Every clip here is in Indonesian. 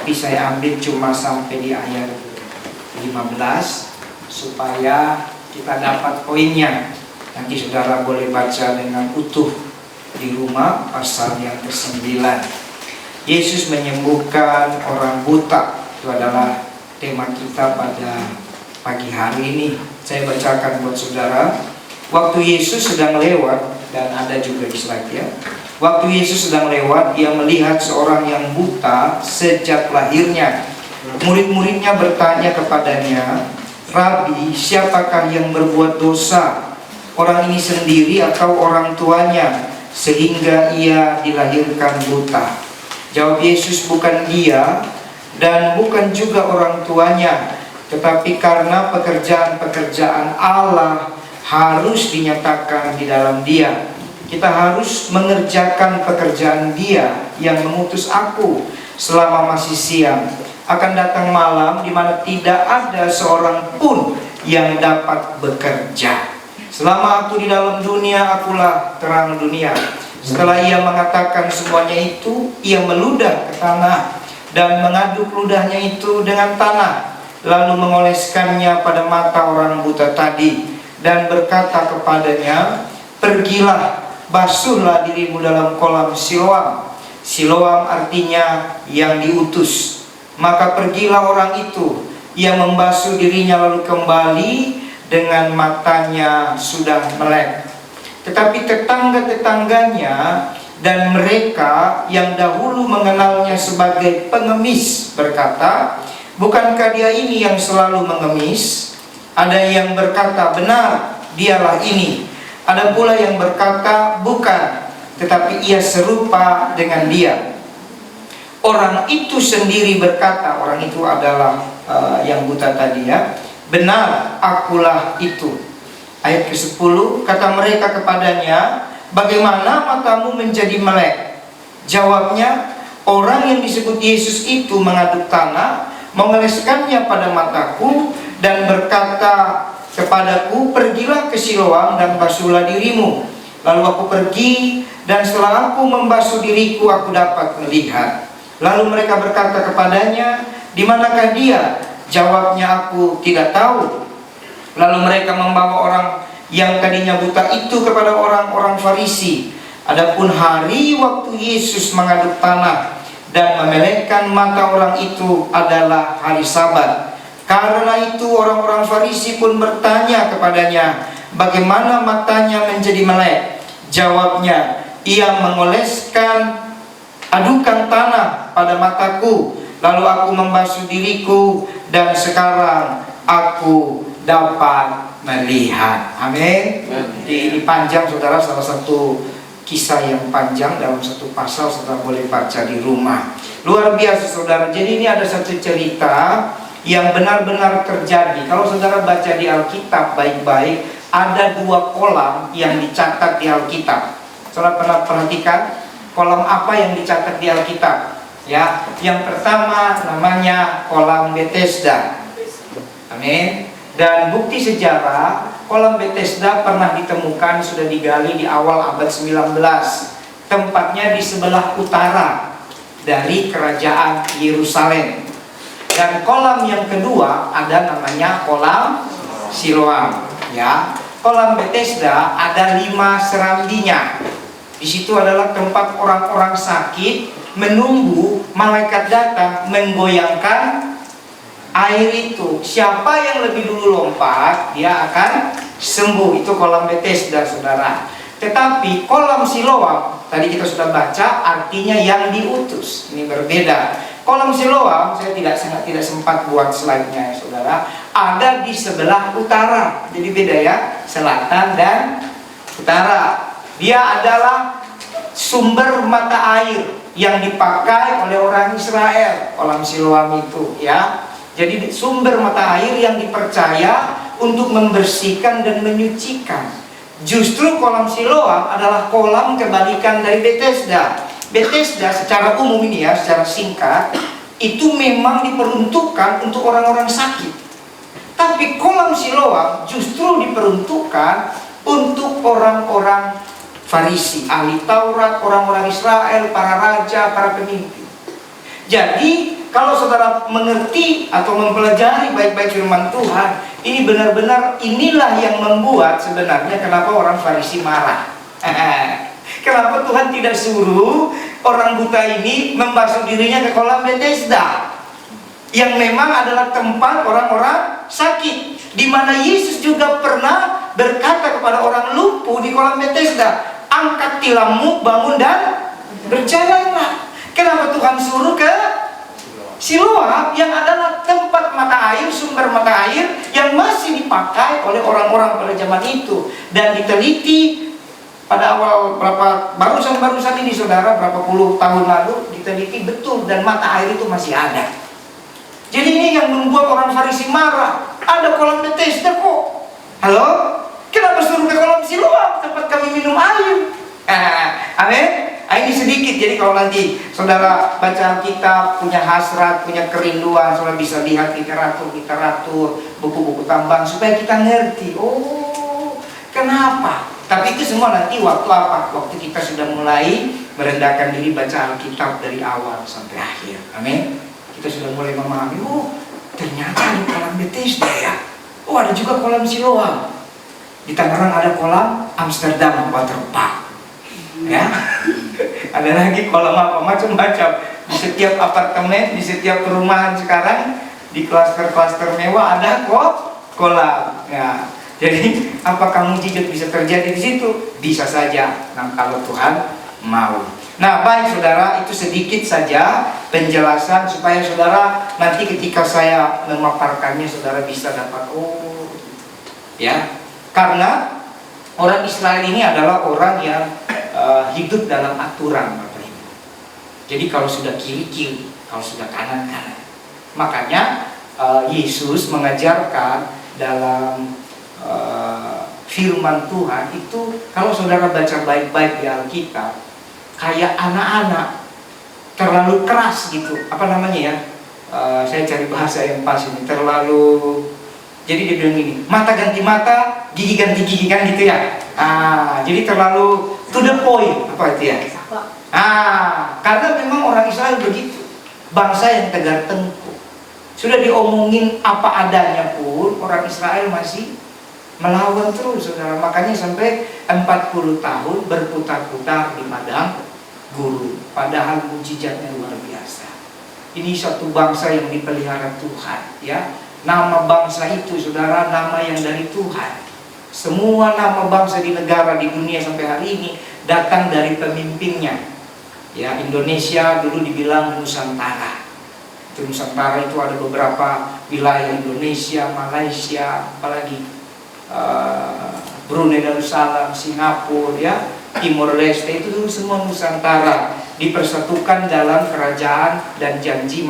tapi saya ambil cuma sampai di ayat 15 supaya kita dapat poinnya. Nanti saudara boleh baca dengan utuh di rumah pasal yang ke-9. Yesus menyembuhkan orang buta. Itu adalah tema kita pada pagi hari ini. Saya bacakan buat saudara. Waktu Yesus sedang lewat, dan ada juga di slide ya. Waktu Yesus sedang lewat, ia melihat seorang yang buta sejak lahirnya. Murid-muridnya bertanya kepadanya, "Rabi, siapakah yang berbuat dosa? Orang ini sendiri atau orang tuanya, sehingga ia dilahirkan buta?" Jawab Yesus, "Bukan dia dan bukan juga orang tuanya, tetapi karena pekerjaan-pekerjaan Allah harus dinyatakan di dalam dia. Kita harus mengerjakan pekerjaan Dia yang mengutus aku selama masih siang. Akan datang malam di mana tidak ada seorang pun yang dapat bekerja. Selama aku di dalam dunia, akulah terang dunia." Setelah ia mengatakan semuanya itu, ia meludah ke tanah dan mengaduk ludahnya itu dengan tanah, lalu mengoleskannya pada mata orang buta tadi dan berkata kepadanya, "Pergilah, basuhlah dirimu dalam kolam Siloam." Siloam artinya yang diutus. Maka pergilah orang itu, ia membasuh dirinya lalu kembali dengan matanya sudah melek. Tetapi tetangga-tetangganya dan mereka yang dahulu mengenalnya sebagai pengemis berkata, "Bukankah dia ini yang selalu mengemis?" Ada yang berkata, "Benar, dialah ini." Ada pula yang berkata, "Bukan, tetapi ia serupa dengan dia." Orang itu sendiri berkata, orang itu adalah yang buta tadi ya, "Benar, akulah itu." Ayat ke-10, kata mereka kepadanya, "Bagaimana matamu menjadi melek?" Jawabnya, "Orang yang disebut Yesus itu mengaduk tanah, mengoleskannya pada mataku dan berkata kepadaku, 'Pergilah ke Siloam dan basuhlah dirimu.' Lalu aku pergi, dan setelah aku membasuh diriku, aku dapat melihat." Lalu mereka berkata kepadanya, "Di manakah dia?" Jawabnya, "Aku tidak tahu." Lalu mereka membawa orang yang tadinya buta itu kepada orang-orang Farisi. Adapun hari waktu Yesus mengaduk tanah dan memelekkan mata orang itu adalah hari Sabat. Karena itu orang-orang Farisi pun bertanya kepadanya, "Bagaimana matanya menjadi melek?" Jawabnya, "Ia mengoleskan adukan tanah pada mataku, lalu aku membasuh diriku, dan sekarang aku dapat melihat." Amin. Ini panjang saudara, salah satu kisah yang panjang dalam satu pasal, saudara boleh baca di rumah. Luar biasa saudara. Jadi ini ada satu cerita yang benar-benar terjadi. Kalau saudara baca di Alkitab baik-baik, ada 2 kolam yang dicatat di Alkitab. Saudara pernah perhatikan kolam apa yang dicatat di Alkitab? Ya, yang pertama namanya kolam Bethesda. Amin. Dan bukti sejarah, kolam Bethesda pernah ditemukan, sudah digali di awal abad 19. Tempatnya di sebelah utara dari kerajaan Yerusalem. Dan kolam yang kedua ada namanya kolam Siloam. Ya, kolam Bethesda ada 5 serambinya. Di situ adalah tempat orang-orang sakit menunggu malaikat datang menggoyangkan air itu. Siapa yang lebih dulu lompat, dia akan sembuh. Itu kolam Bethesda saudara. Tetapi kolam Siloam, tadi kita sudah baca, artinya yang diutus. Ini berbeda. Kolam Siloam, saya tidak sempat buat slide-nya ya saudara, ada di sebelah utara. Jadi beda ya, selatan dan utara. Dia adalah sumber mata air yang dipakai oleh orang Israel, kolam Siloam itu ya. Jadi sumber mata air yang dipercaya untuk membersihkan dan menyucikan. Justru kolam Siloam adalah kolam kebalikan dari Bethesda. Bethesda secara umum ini ya, secara singkat, itu memang diperuntukkan untuk orang-orang sakit. Tapi kolam Siloam justru diperuntukkan untuk orang-orang Farisi, ahli Taurat, orang-orang Israel, para raja, para pemimpin. Jadi kalau saudara mengerti atau mempelajari baik-baik firman Tuhan, ini benar-benar inilah yang membuat sebenarnya kenapa orang Farisi marah. Kenapa Tuhan tidak suruh orang buta ini membasuh dirinya ke kolam Bethesda, yang memang adalah tempat orang-orang sakit, di mana Yesus juga pernah berkata kepada orang lumpuh di kolam Bethesda, angkat tilammu, bangun dan berjalanlah. Kenapa Tuhan suruh ke Siloam, yang adalah tempat mata air, sumber mata air yang masih dipakai oleh orang-orang pada zaman itu, dan diteliti pada awal barusan ini saudara, berapa puluh tahun lalu diteliti betul, dan mata air itu masih ada. Jadi ini yang membuat orang Farisi marah. Ada kolam Bethesda kok. Halo? Kenapa suruh ke kolam Siloam, tempat kami minum air? Amin. Ini sedikit. Jadi kalau nanti saudara baca Alkitab, punya hasrat, punya kerinduan, saudara bisa lihat literatur, buku-buku tambang, supaya kita ngerti. Oh, kenapa? Tapi itu semua nanti waktu apa? Waktu kita sudah mulai merendahkan diri baca Alkitab dari awal sampai akhir. Amin. Kita sudah mulai memahami, oh ternyata ada kolam Bethesda ya. Oh ada juga kolam Siloam. Di Tangerang ada kolam Amsterdam Water Park. Ya. Ada lagi kolam apa macam-macam. Di setiap apartemen, di setiap perumahan sekarang, di klaster-klaster mewah ada kok kolam. Ya. Jadi apakah mujizat bisa terjadi di situ? Bisa saja. Nah, kalau Tuhan mau. Nah, baik saudara, itu sedikit saja penjelasan supaya saudara nanti ketika saya memaparkannya saudara bisa dapat ya. Karena orang Israel ini adalah orang yang hidup dalam aturan, Bapak Ibu. Jadi kalau sudah kiri-kiri, kalau sudah kanan-kanan. Makanya Yesus mengajarkan dalam firman Tuhan itu, kalau saudara baca baik-baik di Alkitab, kayak anak-anak terlalu keras gitu, apa namanya ya, saya cari bahasa yang pas ini, terlalu, jadi dia bilang gini, mata ganti mata, gigi ganti gigi, kan gitu ya. Jadi terlalu to the point, apa itu ya. Karena memang orang Israel begitu, bangsa yang tegar tengkuk. Sudah diomongin apa adanya pun orang Israel masih melawan terus, saudara. Makanya sampai 40 tahun berputar-putar di padang gurun, padahal mujizatnya luar biasa. Ini satu bangsa yang dipelihara Tuhan, ya. Nama bangsa itu, saudara, nama yang dari Tuhan. Semua nama bangsa di negara, di dunia sampai hari ini datang dari pemimpinnya. Ya, Indonesia dulu dibilang Nusantara. Itu Nusantara itu ada beberapa wilayah Indonesia, Malaysia, apalagi Brunei Darussalam, Singapura, ya, Timor Leste, itu dulu semua Nusantara dipersatukan dalam kerajaan dan janji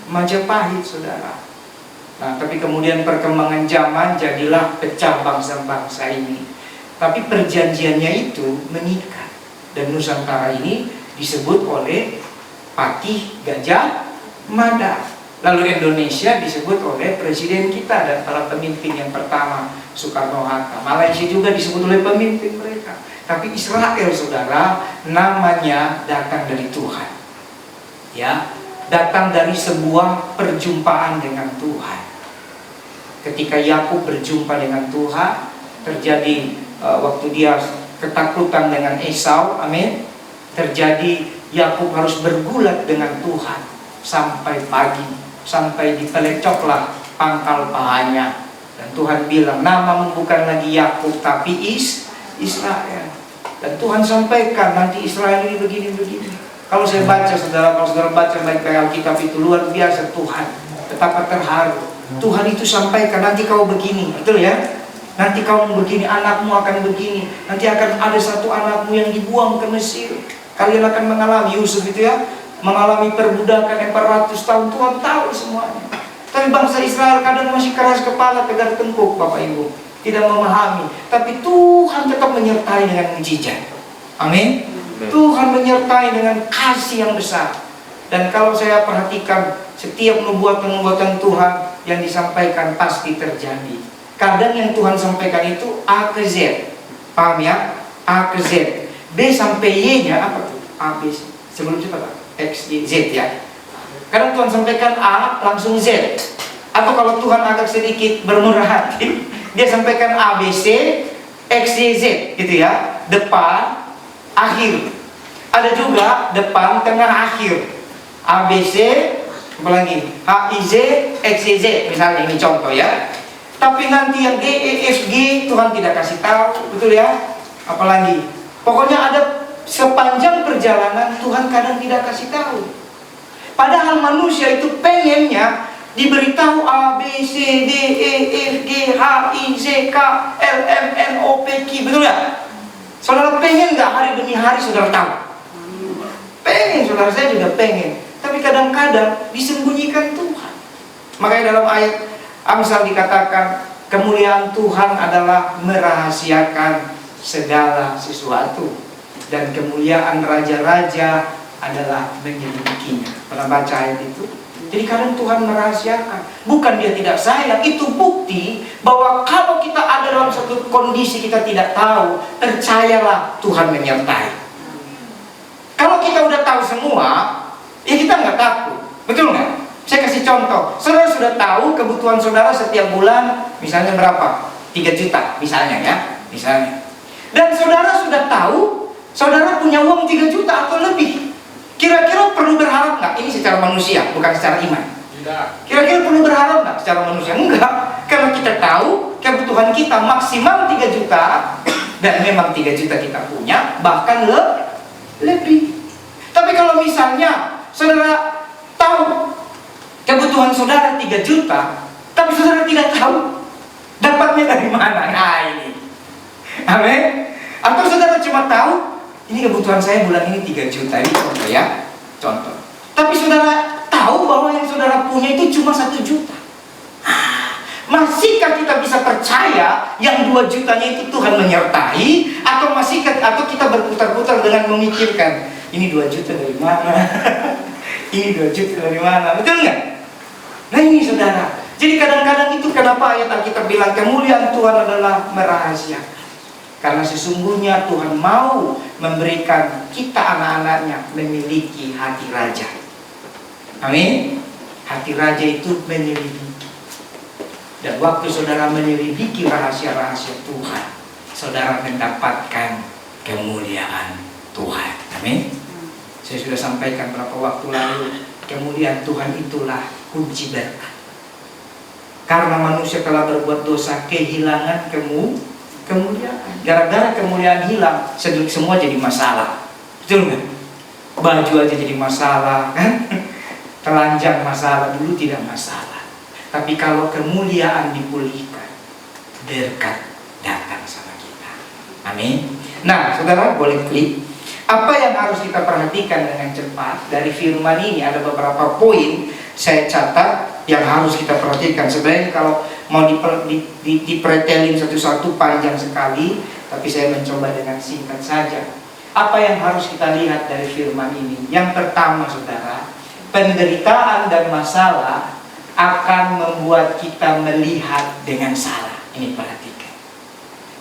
Majapahit, saudara. Nah, tapi kemudian perkembangan zaman jadilah pecah bangsa-bangsa ini. Tapi perjanjiannya itu mengikat, dan Nusantara ini disebut oleh Patih Gajah Mada. Lalu Indonesia disebut oleh presiden kita dan para pemimpin yang pertama, Soekarno-Hatta. Malaysia juga disebut oleh pemimpin mereka. Tapi Israel, saudara, namanya datang dari Tuhan. Ya, datang dari sebuah perjumpaan dengan Tuhan. Ketika Yakub berjumpa dengan Tuhan, terjadi waktu dia ketakutan dengan Esau, amin. Terjadi Yakub harus bergulat dengan Tuhan sampai pagi, sampai dipelecoklah pangkal pahanya. Dan Tuhan bilang, namamu bukan lagi Yakub tapi Israel. Dan Tuhan sampaikan nanti Israel ini begini-begini. Kalau saya baca, saudara, kalau saudara baca baik-baik Alkitab itu luar biasa Tuhan. Betapa terharu. Tuhan itu sampaikan, nanti kau begini, betul ya? Nanti kamu begini, anakmu akan begini. Nanti akan ada satu anakmu yang dibuang ke Mesir. Kalian akan mengalami, Yusuf itu ya, mengalami perbudakan 400 tahun. Tuhan tahu semuanya. Tapi bangsa Israel kadang masih keras kepala, tegar tengkuk, Bapak Ibu, tidak memahami. Tapi Tuhan tetap menyertai dengan mujizat. Amin. Tuhan menyertai dengan kasih yang besar. Dan kalau saya perhatikan, setiap nubuatan-nubuatan Tuhan yang disampaikan pasti terjadi. Kadang yang Tuhan sampaikan itu A ke Z. Paham ya? A ke Z. B sampai Y nya apa tuh? A, B, sebelum itu apa? X, Y, Z ya. Kadang Tuhan sampaikan A langsung Z. Atau kalau Tuhan agak sedikit bermurah hati, dia sampaikan A, B, C, X, Y, Z gitu ya. Depan, akhir. Ada juga depan, tengah, akhir. A, B, C, apalagi H, I, Z, X, Y, Z. Misalnya ini contoh ya. Tapi nanti yang D, E, F, G Tuhan tidak kasih tahu, betul ya? Apalagi pokoknya ada sepanjang perjalanan Tuhan kadang tidak kasih tahu. Padahal manusia itu pengennya diberitahu A, B, C, D, E, F, G, H, I, Z, K, L, M, N, O, P, Q, betul ya? Saudara pengen nggak hari demi hari saudara tahu? Pengen, saudara, saya juga pengen. Tapi kadang-kadang disembunyikan Tuhan. Makanya dalam ayat Amsal dikatakan kemuliaan Tuhan adalah merahasiakan segala sesuatu, dan kemuliaan raja-raja adalah menyelidikinya. Pernah baca ayat itu? Jadi kadang Tuhan merahasiakan. Bukan dia tidak sayang, itu bukti bahwa kalau kita ada dalam satu kondisi kita tidak tahu, percayalah Tuhan menyertai. Kalau kita udah tahu semua, ya kita nggak takut, betul nggak? Saya kasih contoh. Saudara sudah tahu kebutuhan saudara setiap bulan, misalnya berapa? 3 juta, misalnya ya, misalnya. Dan saudara sudah tahu, saudara punya uang 3 juta atau lebih. Kira-kira perlu berharap nggak? Ini secara manusia, bukan secara iman. Tidak. Kira-kira perlu berharap nggak secara manusia? Enggak. Karena kita tahu kebutuhan kita maksimal 3 juta. Dan memang 3 juta kita punya, bahkan lebih. Tapi kalau misalnya saudara tahu kebutuhan saudara 3 juta, tapi saudara tidak tahu dapatnya dari mana. Nah ini. Amin. Atau saudara cuma tahu ini kebutuhan saya bulan ini 3 juta. Ini contoh ya, contoh. Tapi saudara tahu bahwa yang saudara punya itu cuma 1 juta. Masihkah kita bisa percaya yang 2 jutanya itu Tuhan menyertai? Atau kita berputar-putar dengan memikirkan ini 2 juta dari mana? Ini 2 juta dari mana? Betul nggak? Nah ini saudara. Jadi kadang-kadang itu kenapa ayat Alkitab bilang kemuliaan Tuhan adalah merahasiakan. Karena sesungguhnya Tuhan mau memberikan kita anak-anaknya memiliki hati raja. Amin. Hati raja itu menyelidiki. Dan waktu saudara menyelidiki rahasia-rahasia Tuhan, saudara mendapatkan kemuliaan Tuhan. Amin. Saya sudah sampaikan beberapa waktu lalu, kemuliaan Tuhan itulah kunci berkat. Karena manusia telah berbuat dosa, kehilangan kemuliaan. Gara-gara kemuliaan hilang, semua jadi masalah. Betul nggak? Baju aja jadi masalah, kan? Telanjang masalah, dulu tidak masalah. Tapi kalau kemuliaan dipulihkan, berkat datang sama kita. Amin. Nah, saudara boleh klik. Apa yang harus kita perhatikan dengan cepat dari firman ini? Ada beberapa poin saya catat yang harus kita perhatikan. Sebenarnya kalau mau dipretelin satu-satu panjang sekali, tapi saya mencoba dengan singkat saja. Apa yang harus kita lihat dari firman ini? Yang pertama saudara, penderitaan dan masalah akan membuat kita melihat dengan salah. Ini perhatikan.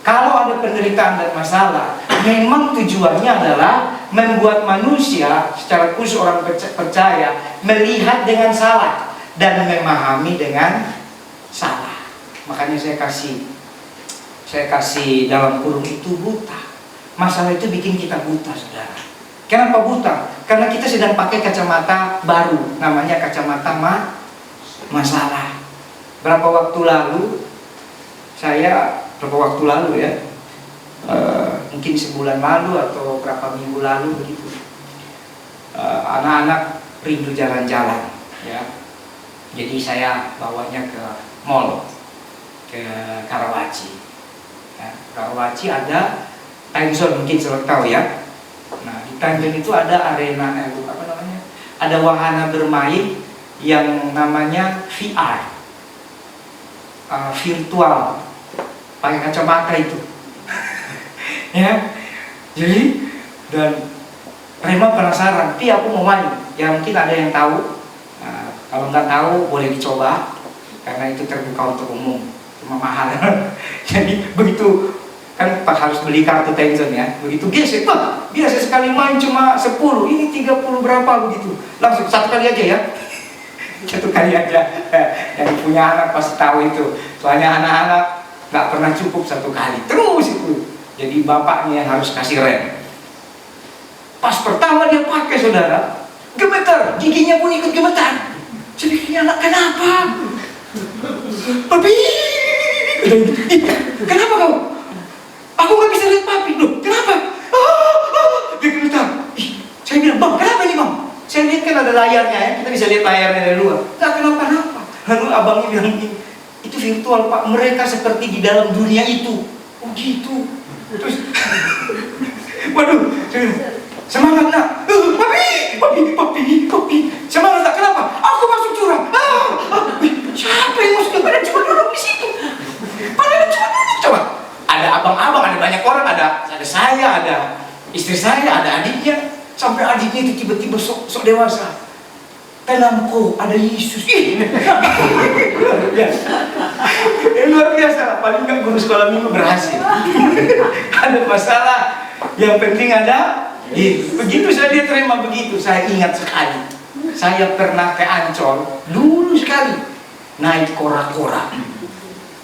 Kalau ada penderitaan dan masalah, memang tujuannya adalah membuat manusia, secara khusus orang percaya, melihat dengan salah dan memahami dengan salah. Makanya saya kasih dalam kurung itu buta. Masalah itu bikin kita buta, saudara. Kenapa buta? Karena kita sedang pakai kacamata baru, namanya kacamata masalah. Berapa waktu lalu ya, mungkin sebulan lalu atau berapa minggu lalu begitu, anak-anak rindu jalan-jalan ya. Jadi saya bawanya ke mall, ke Karawaci ya. Karawaci ada time zone, mungkin selalu tahu ya. Nah di time zone itu ada arena ada wahana bermain yang namanya VR, virtual, pakai kacamata itu ya. Jadi dan Rema penasaran, tapi aku mau main. Ya mungkin ada yang tahu. Nah, kalau nggak tahu boleh dicoba, karena itu terbuka untuk umum, cuma mahal. Jadi begitu kan harus beli kartu time zone ya. Begitu gesek, biasa sekali main cuma 10, ini 30 berapa begitu. Langsung satu kali aja ya. kali aja. Yang punya anak pasti tahu itu. Soalnya anak-anak nggak pernah cukup satu kali, terus itu. Jadi bapaknya yang harus kasih rem. Pas pertama dia pakai, saudara, gemetar, giginya pun ikut gemetar. Jadi ini anak kenapa? Papi, kenapa kau? Aku nggak bisa lihat papi. Loh, kenapa? Dia gemetar. Saya bilang, bang, kenapa ini bang? Saya lihat kan ada layarnya ya, kita bisa lihat layarnya dari luar. Nggak kenapa-napa. Lalu abangnya bilang gini, itu virtual pak, mereka seperti di dalam dunia itu. Oh gitu. Terus, waduh, semangat nak. Papi. Semangat nak, kenapa? Aku masuk jurang. Siapa yang masuk jurang? Padahal cuma duduk di situ. Coba. Ada abang-abang, ada banyak orang, ada saya, ada istri saya, ada adiknya. Sampai adiknya itu tiba-tiba sok dewasa. Dalamku ada Yesus. Luar biasa. Paling nggak guru sekolah minggu berhasil. Ada masalah, yang penting ada Yesus. Begitu saya diterima begitu, saya ingat sekali. Saya pernah ke Ancol dulu sekali naik kora-kora.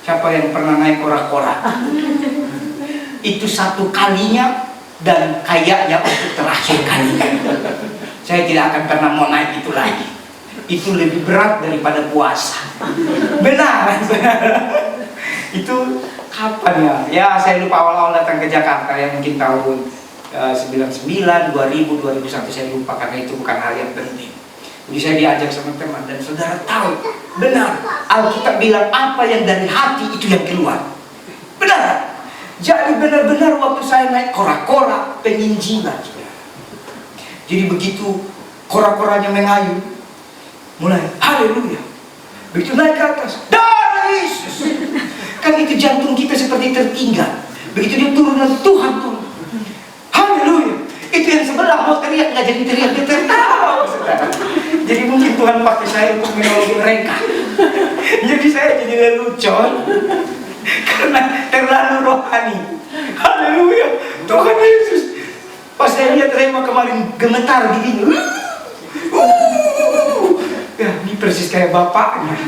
Siapa yang pernah naik kora-kora? Itu satu kalinya dan kayaknya untuk terakhir kalinya. Saya tidak akan pernah mau naik itu lagi. Itu lebih berat daripada puasa. Benar. Itu kapan ya? Ya saya lupa, awal-awal datang ke Jakarta ya, mungkin tahun 99, 2000, 2001, saya lupa karena itu bukan hal yang penting. Jadi saya diajak sama teman dan saudara tahu, benar, Alkitab bilang apa yang dari hati itu yang keluar. Benar. Jadi benar-benar waktu saya naik kora-kora penginjilan. Jadi begitu kora-koranya mengayun, mulai haleluya. Begitu naik ke atas, darah Yesus. Kan itu jantung kita seperti tertinggal. Begitu dia turun, Tuhan turun. Haleluya. Itu yang sebelah mau teriak, nggak jadi teriak, dia tertawa. Jadi mungkin Tuhan pakai saya untuk menolong mereka. Jadi saya jadi lelucon karena terlalu rohani. Haleluya. Tuhan Yesus. Pas saya lihat Rema kemarin gemetar gini. Ya, ini persis kayak bapaknya.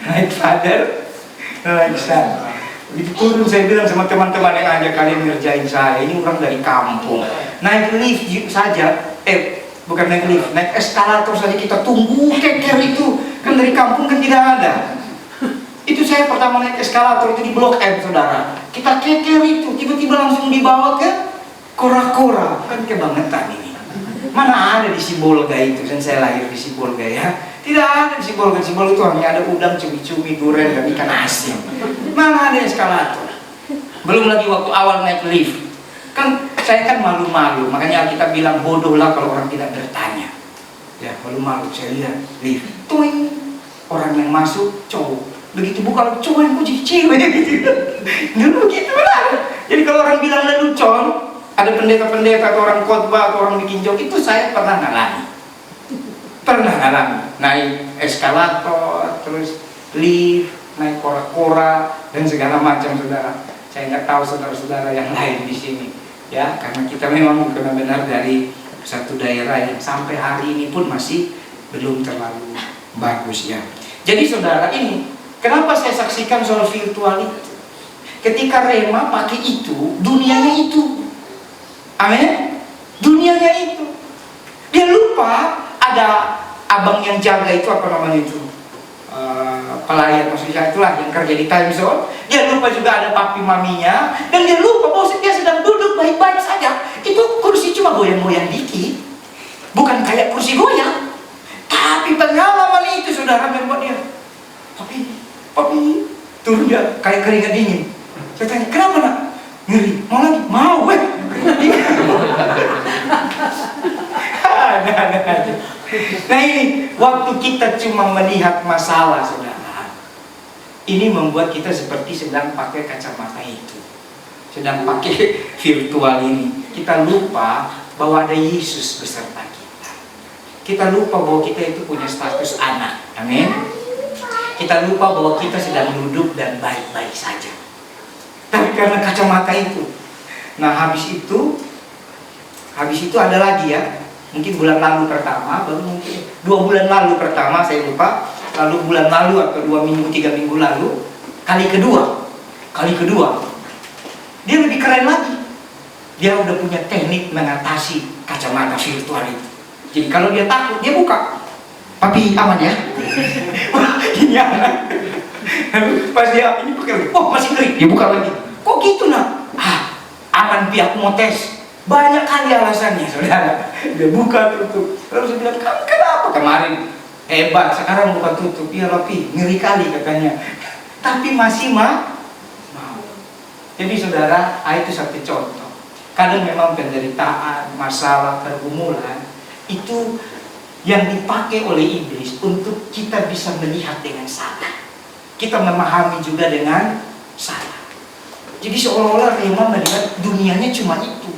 Naik father, naik son. Begitu turun saya bilang sama teman-teman yang ajak kalian ngerjain saya, ini orang dari kampung. Naik lift saja, bukan naik lift, naik eskalator saja kita tunggu keker itu. Kan dari kampung kan tidak ada. Itu saya pertama naik eskalator itu di Blok M, saudara. Kita keker itu, tiba-tiba langsung dibawa ke kora-kora. Kan kebangetan ini. Mana ada di Sibolga itu, dan saya lahir di Sibolga ya. Tidak ada di Sibolga. Sibolga itu hanya ada udang, cumi-cumi, durian, dan ikan asin. Mana ada eskalator. Belum lagi waktu awal naik lift. Kan saya kan malu-malu, makanya kita bilang bodohlah kalau orang tidak bertanya. Ya, malu-malu. Saya lihat lift, tuing, orang yang masuk cowok. Begitu buka cowok yang jadi cewek gitu. Dulu gitu lah. Jadi kalau orang bilang lelucon, ada pendeta-pendeta atau orang khotbah atau orang bikin joke, itu saya pernah ngalami. Naik eskalator, terus lift, naik kora-kora dan segala macam, saudara. Saya nggak tahu saudara-saudara yang lain di sini, ya, karena kita memang benar-benar dari satu daerah yang sampai hari ini pun masih belum terlalu bagus ya. Jadi saudara, ini kenapa saya saksikan soal virtual itu? Ketika Rema pakai itu, dunianya itu. Amin. Dunianya itu. Dia lupa ada abang yang jaga itu, apa namanya itu, pelayan, maksudnya itulah yang kerja di time zone. Dia lupa juga ada papi maminya, dan dia lupa bahwa dia sedang duduk baik-baik saja. Itu kursi cuma goyang-goyang dikit, bukan kayak kursi goyang. Tapi pengalaman itu saudara membuat dia, papi turun dia kayak keringat dingin. Saya tanya, kenapa nak? Ngeri, mau lagi? Mau, Nah ini, waktu kita cuma melihat masalah, saudara, ini membuat kita seperti sedang pakai kacamata itu, sedang pakai virtual ini. Kita lupa bahwa ada Yesus beserta kita. Kita lupa bahwa kita itu punya status anak. Amin. Kita lupa bahwa kita sedang duduk dan baik-baik saja. Tapi karena kacamata itu, nah habis itu ada lagi ya. Mungkin bulan lalu pertama, baru mungkin 2 bulan lalu pertama, saya lupa. Lalu bulan lalu atau 2 minggu, 3 minggu lalu, kali kedua, dia lebih keren lagi. Dia udah punya teknik mengatasi kacamata virtual itu. Jadi kalau dia takut, dia buka. Papi aman ya? Ini anak. Pas dia ini pakai lagi, oh masih kering, dia buka lagi. Kok gitu nak? Aman pi, aku mau tes. Banyak kali alasannya saudara. Dia buka tutup. Lalu saya bilang, kamu kenapa kemarin? Hebat, sekarang buka tutup. Iya Papi, ngeri kali katanya. Tapi masih mau. Jadi saudara, itu satu contoh. Kadang memang penderitaan, masalah, pergumulan itu yang dipakai oleh iblis untuk kita bisa melihat dengan salah. Kita memahami juga dengan salah. Jadi seolah-olah Rema melihat dunianya cuma itu,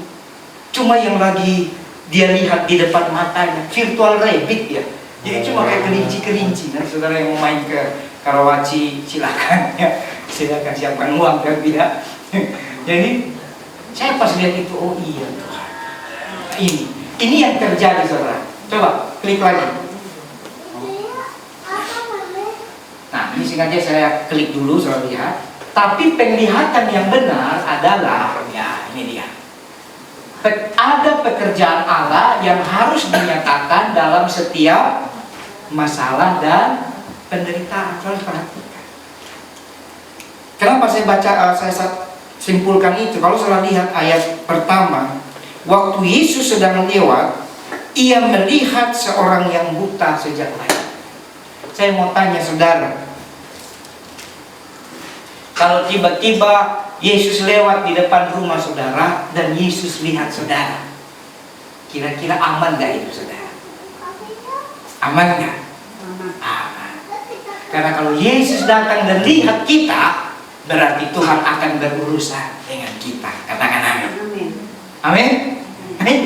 cuma yang lagi dia lihat di depan matanya, virtual rabbit ya. Jadi cuma kayak kelinci-kelinci. Nah, saudara yang mau main ke Karawaci silakan ya, silakan siapkan uang kan tidak. Jadi saya pas lihat itu, oh iya Tuhan, ini yang terjadi saudara. Coba klik lagi. Nah, ini sengaja saya klik dulu saudara lihat. Tapi penglihatan yang benar adalah, ya ini dia. Ada pekerjaan Allah yang harus dinyatakan dalam setiap masalah dan penderitaan. Saudara perhatikan. Kenapa saya baca, saya simpulkan itu? Kalau saudara lihat ayat pertama, waktu Yesus sedang lewat, ia melihat seorang yang buta sejak lahir. Saya mau tanya saudara, kalau tiba-tiba Yesus lewat di depan rumah saudara dan Yesus lihat saudara, kira-kira aman gak itu saudara? Aman gak? Aman. Karena kalau Yesus datang dan lihat kita, berarti Tuhan akan berurusan dengan kita. Katakan amin. Amin. Amin.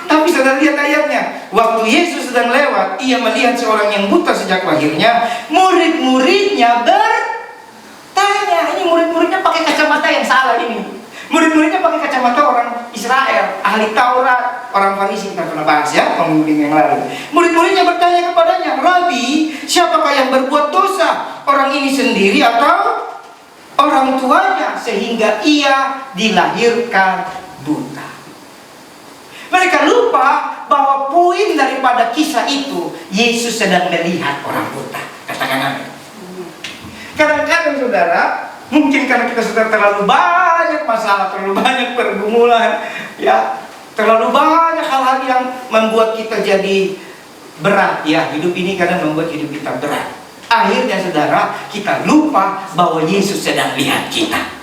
Tapi saudara lihat ayatnya, waktu Yesus sedang lewat, ia melihat seorang yang buta sejak lahirnya. Murid-muridnya bertanya, ini murid-muridnya pakai kacamata yang salah ini. Murid-muridnya pakai kacamata orang Israel, ahli Taurat, orang Farisi, kita pernah bahas ya pembimbing yang lalu. Murid-muridnya bertanya kepadanya, Rabi, siapakah yang berbuat dosa? Orang ini sendiri atau orang tuanya sehingga ia dilahirkan buta? Mereka lupa bahwa poin daripada kisah itu, Yesus sedang melihat orang buta. Katakan amin. Kadang-kadang saudara, mungkin karena kita sudah terlalu banyak masalah, terlalu banyak pergumulan, ya, terlalu banyak hal-hal yang membuat kita jadi berat, ya. Hidup ini kadang membuat hidup kita berat. Akhirnya saudara, kita lupa bahwa Yesus sedang lihat kita.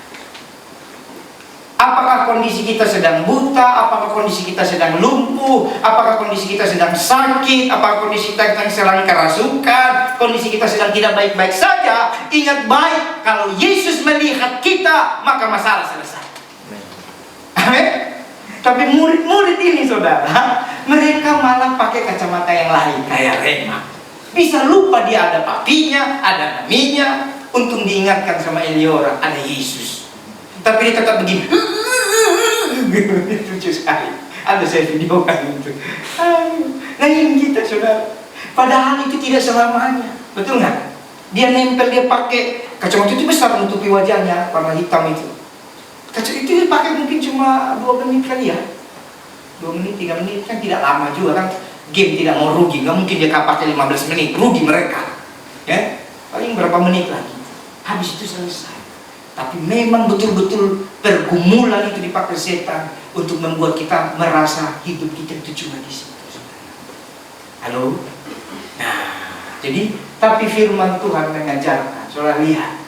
Apakah kondisi kita sedang buta, apakah kondisi kita sedang lumpuh, apakah kondisi kita sedang sakit, apakah kondisi kita sedang kerasukan, kondisi kita sedang tidak baik-baik saja, ingat baik, kalau Yesus melihat kita, maka masalah selesai. Amin. Tapi murid-murid ini saudara, mereka malah pakai kacamata yang lain, kayak Rema. Bisa lupa dia ada papinya, ada maminya. Untung diingatkan sama Eliora, ada Yesus. Tapi dia tetap begini. Lucu sekali. Ada saya videokan itu. Nah ini kita saudara. Padahal itu tidak selamanya. Betul nggak? Dia nempel, dia pakai kacamata itu besar menutupi wajahnya, warna hitam itu. Kacamata itu dia pakai mungkin cuma 2 menit kali ya. 2 menit, 3 menit kan tidak lama juga kan. Game tidak mau rugi, nggak mungkin dia pakai 15 menit, rugi mereka. Ya, paling berapa menit lagi. Habis itu selesai. Tapi memang betul-betul pergumulan itu dipakai setan untuk membuat kita merasa hidup kita itu cuma di situ. Halo? Nah, jadi tapi firman Tuhan mengajarkan. Saudara lihat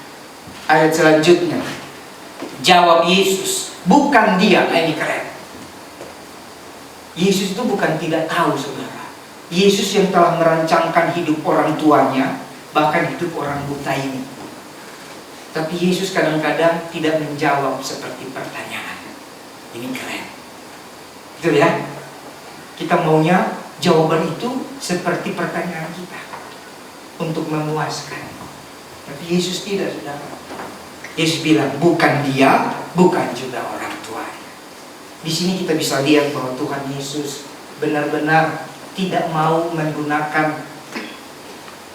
ayat selanjutnya. Jawab Yesus, bukan dia. Nah, ini keren. Yesus itu bukan tidak tahu saudara. Yesus yang telah merancangkan hidup orang tuanya, bahkan hidup orang buta ini. Tapi Yesus kadang-kadang tidak menjawab seperti pertanyaan. Ini keren. Betul ya? Kita maunya jawaban itu seperti pertanyaan kita, untuk memuaskan. Tapi Yesus tidak, saudara. Yesus bilang, bukan dia, bukan juga orang tuanya. Di sini kita bisa lihat bahwa Tuhan Yesus benar-benar tidak mau menggunakan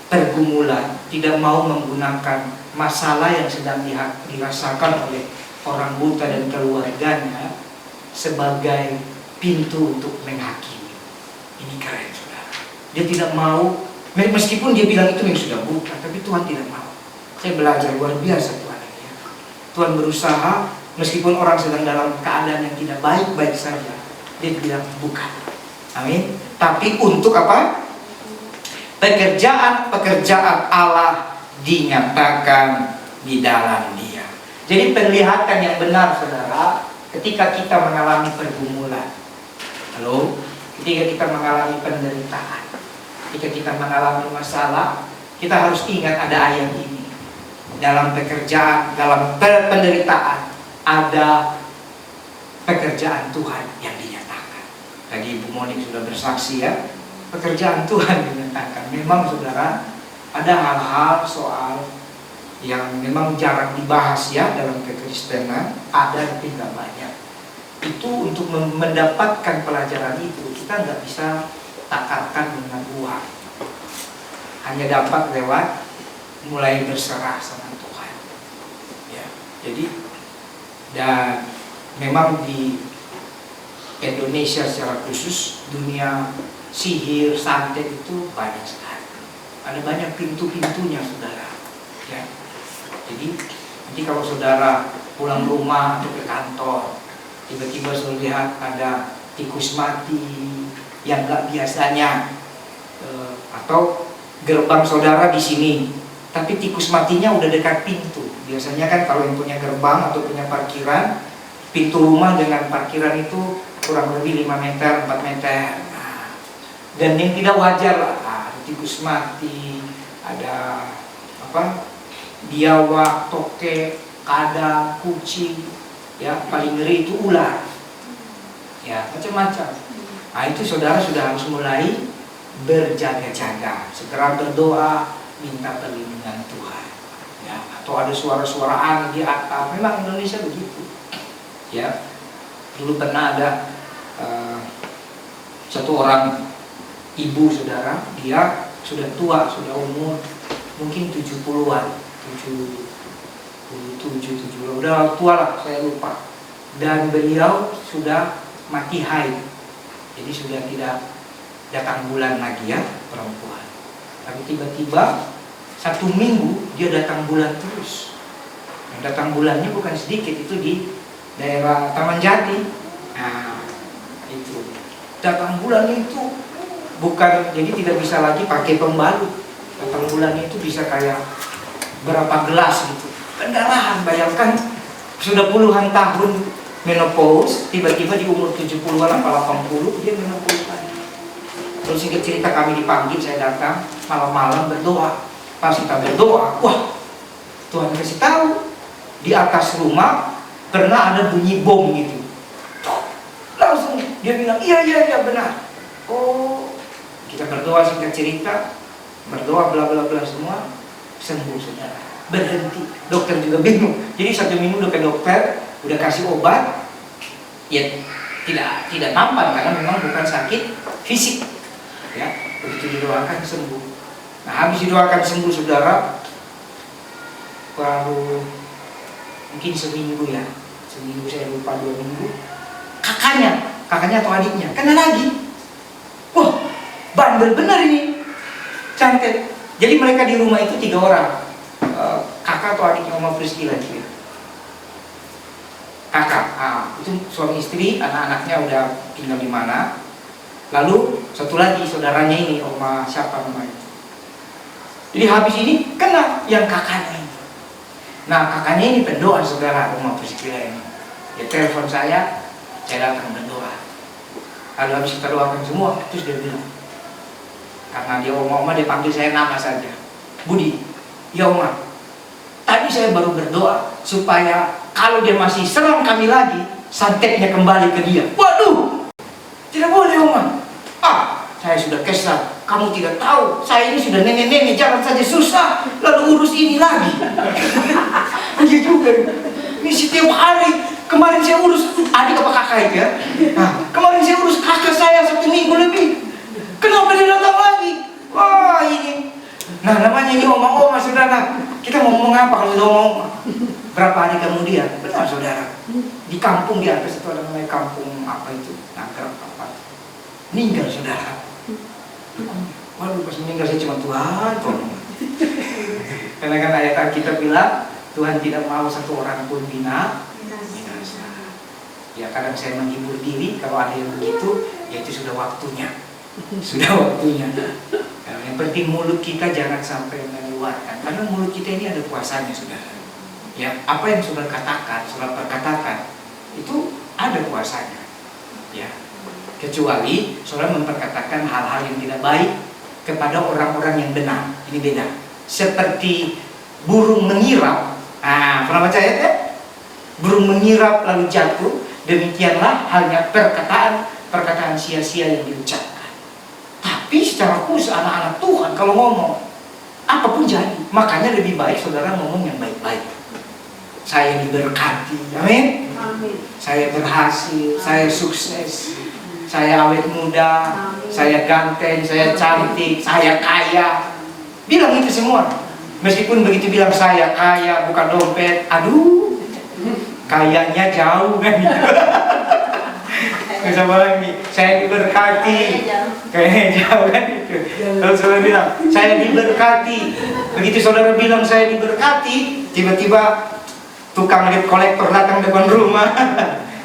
pergumulan, tidak mau menggunakan masalah yang sedang dirasakan oleh orang buta dan keluarganya sebagai pintu untuk menghakimi. Ini keren, saudara. Dia tidak mau, meskipun dia bilang itu yang sudah buta, tapi Tuhan tidak mau. Saya belajar luar biasa Tuhan ini ya. Tuhan berusaha, meskipun orang sedang dalam keadaan yang tidak baik-baik saja, dia bilang bukan. Amin. Tapi untuk apa? Pekerjaan Allah dinyatakan di dalam Dia. Jadi penglihatan yang benar, saudara, ketika kita mengalami pergumulan, ketika kita mengalami penderitaan, ketika kita mengalami masalah, kita harus ingat ada ayat ini. Dalam pekerjaan, dalam penderitaan, ada pekerjaan Tuhan yang dinyatakan. Tadi Ibu Monik sudah bersaksi ya, pekerjaan Tuhan dinyatakan. Memang saudara, ada hal-hal soal yang memang jarang dibahas ya dalam kekristenan, ada tapi nggak banyak. Itu untuk mendapatkan pelajaran itu, kita nggak bisa takarkan dengan uang. Hanya dapat lewat mulai berserah sama Tuhan. Ya, jadi dan memang di Indonesia secara khusus, dunia sihir, santet itu banyak sekali. Ada banyak pintu-pintunya, saudara. Ya. Jadi nanti kalau saudara pulang rumah atau ke kantor, tiba-tiba saudara lihat ada tikus mati yang nggak biasanya, atau gerbang saudara di sini, tapi tikus matinya udah dekat pintu. Biasanya kan kalau yang punya gerbang atau punya parkiran, pintu rumah dengan parkiran itu kurang lebih 5 meter, 4 meter. Nah, dan yang tidak wajar lah, ada tikus mati, ada apa? Biawak, tokek, kadal, kucing, ya paling ngeri itu ular, ya macam-macam. Nah itu saudara sudah harus mulai berjaga-jaga, segera berdoa, minta perlindungan Tuhan. Ya, atau ada suara-suara angin di atap. Memang Indonesia begitu. Ya, dulu pernah ada satu orang ibu saudara, dia sudah tua, sudah umur mungkin 70-an. 77, udah tua lah, saya lupa. Dan beliau sudah mati haid, jadi sudah tidak datang bulan lagi ya, perempuan. Tapi tiba-tiba 1 minggu dia datang bulan terus. Yang datang bulannya bukan sedikit, itu di daerah Taman Jati. Nah itu datang bulan itu bukan, jadi tidak bisa lagi pakai pembalut. Datang bulannya itu bisa kayak berapa gelas gitu, pendarahan. Bayangkan sudah puluhan tahun menopause, tiba-tiba di umur 70-an apa 80 dia menopause lagi. Terus singkat cerita, kami dipanggil, saya datang malam-malam berdoa. Pas kita berdoa, wah Tuhan kasih tahu di atas rumah pernah ada bunyi bom gitu. Langsung dia bilang iya benar. Oh, kita berdoa, singkat cerita, berdoa bla bla bla semua, sembuh saudara, berhenti. Dokter juga bingung. Jadi 1 minggu udah ke dokter, udah kasih obat, ya tidak nampak karena memang bukan sakit fisik. Ya, begitu didoakan sembuh. Nah, habis didoakan sembuh saudara, baru mungkin seminggu ya, seminggu saya lupa, 2 minggu, kakaknya atau adiknya kena lagi. Wah, bandel benar ini, cantik. Jadi mereka di rumah itu 3 orang, kakak atau adiknya Oma Priscilla juga. Kakak, itu suami istri, anak-anaknya udah tinggal di mana. Lalu satu lagi saudaranya ini, Oma siapa namanya. Jadi habis ini kena yang kakaknya ini. Nah kakaknya ini pendoa saudara, Oma Priscilla ini. Dia telepon saya datang berdoa. Lalu habis kita doakan semua, terus dia bilang, karena dia Oma, dia panggil saya nama saja, Budi, ya Oma, tadi saya baru berdoa supaya kalau dia masih serang kami lagi, santetnya kembali ke dia. Waduh, tidak boleh Oma. Saya sudah kesal. Kamu tidak tahu, saya ini sudah nenek-nenek, jangan saja susah, lalu urus ini lagi. Begitu juga. Ini setiap hari Kemarin saya urus adik apa kakak itu ya. Nah, kemarin saya urus kakak saya 1 minggu lebih. Kenapa dia datang lagi? Wah ini. Nah namanya ini oma-oma saudara. Kita ngomong apa kalau sudah ngomong? Berapa hari kemudian, benar saudara, di kampung di atas itu ada namanya kampung apa itu, Nagrak apa, meninggal saudara. Waduh pas meninggal saya cuma Tuhan tolong. Karena kan ayat Alkitab bilang Tuhan tidak mau satu orang pun binasa. Ya kadang saya menghibur diri kalau ada yang begitu, ya itu sudah waktunya. Sudah waktunya. Nah, yang penting mulut kita jangan sampai mengeluarkan, karena mulut kita ini ada kuasanya saudara. Ya apa yang saudara katakan, saudara perkatakan itu ada kuasanya. Ya kecuali saudara memperkatakan hal-hal yang tidak baik kepada orang-orang yang benar, ini beda. Seperti burung mengirap. Nah pernah baca ya? Burung mengirap lalu jatuh. Demikianlah halnya perkataan sia-sia yang diucapkan. Tapi secara khusus anak-anak Tuhan kalau ngomong apapun jadi. Makanya lebih baik saudara ngomong yang baik-baik. Saya diberkati, amin. Saya berhasil, saya sukses, saya awet muda, saya ganteng, saya cantik, saya kaya. Bilang itu semua. Meskipun begitu bilang saya kaya, bukan dompet, aduh, kayanya jauh kan gitu. Sama lagi, saya diberkati, kayaknya jauh kan itu. Kalau saudara bilang, saya diberkati, begitu saudara bilang saya diberkati, tiba-tiba tukang debt collector datang depan rumah,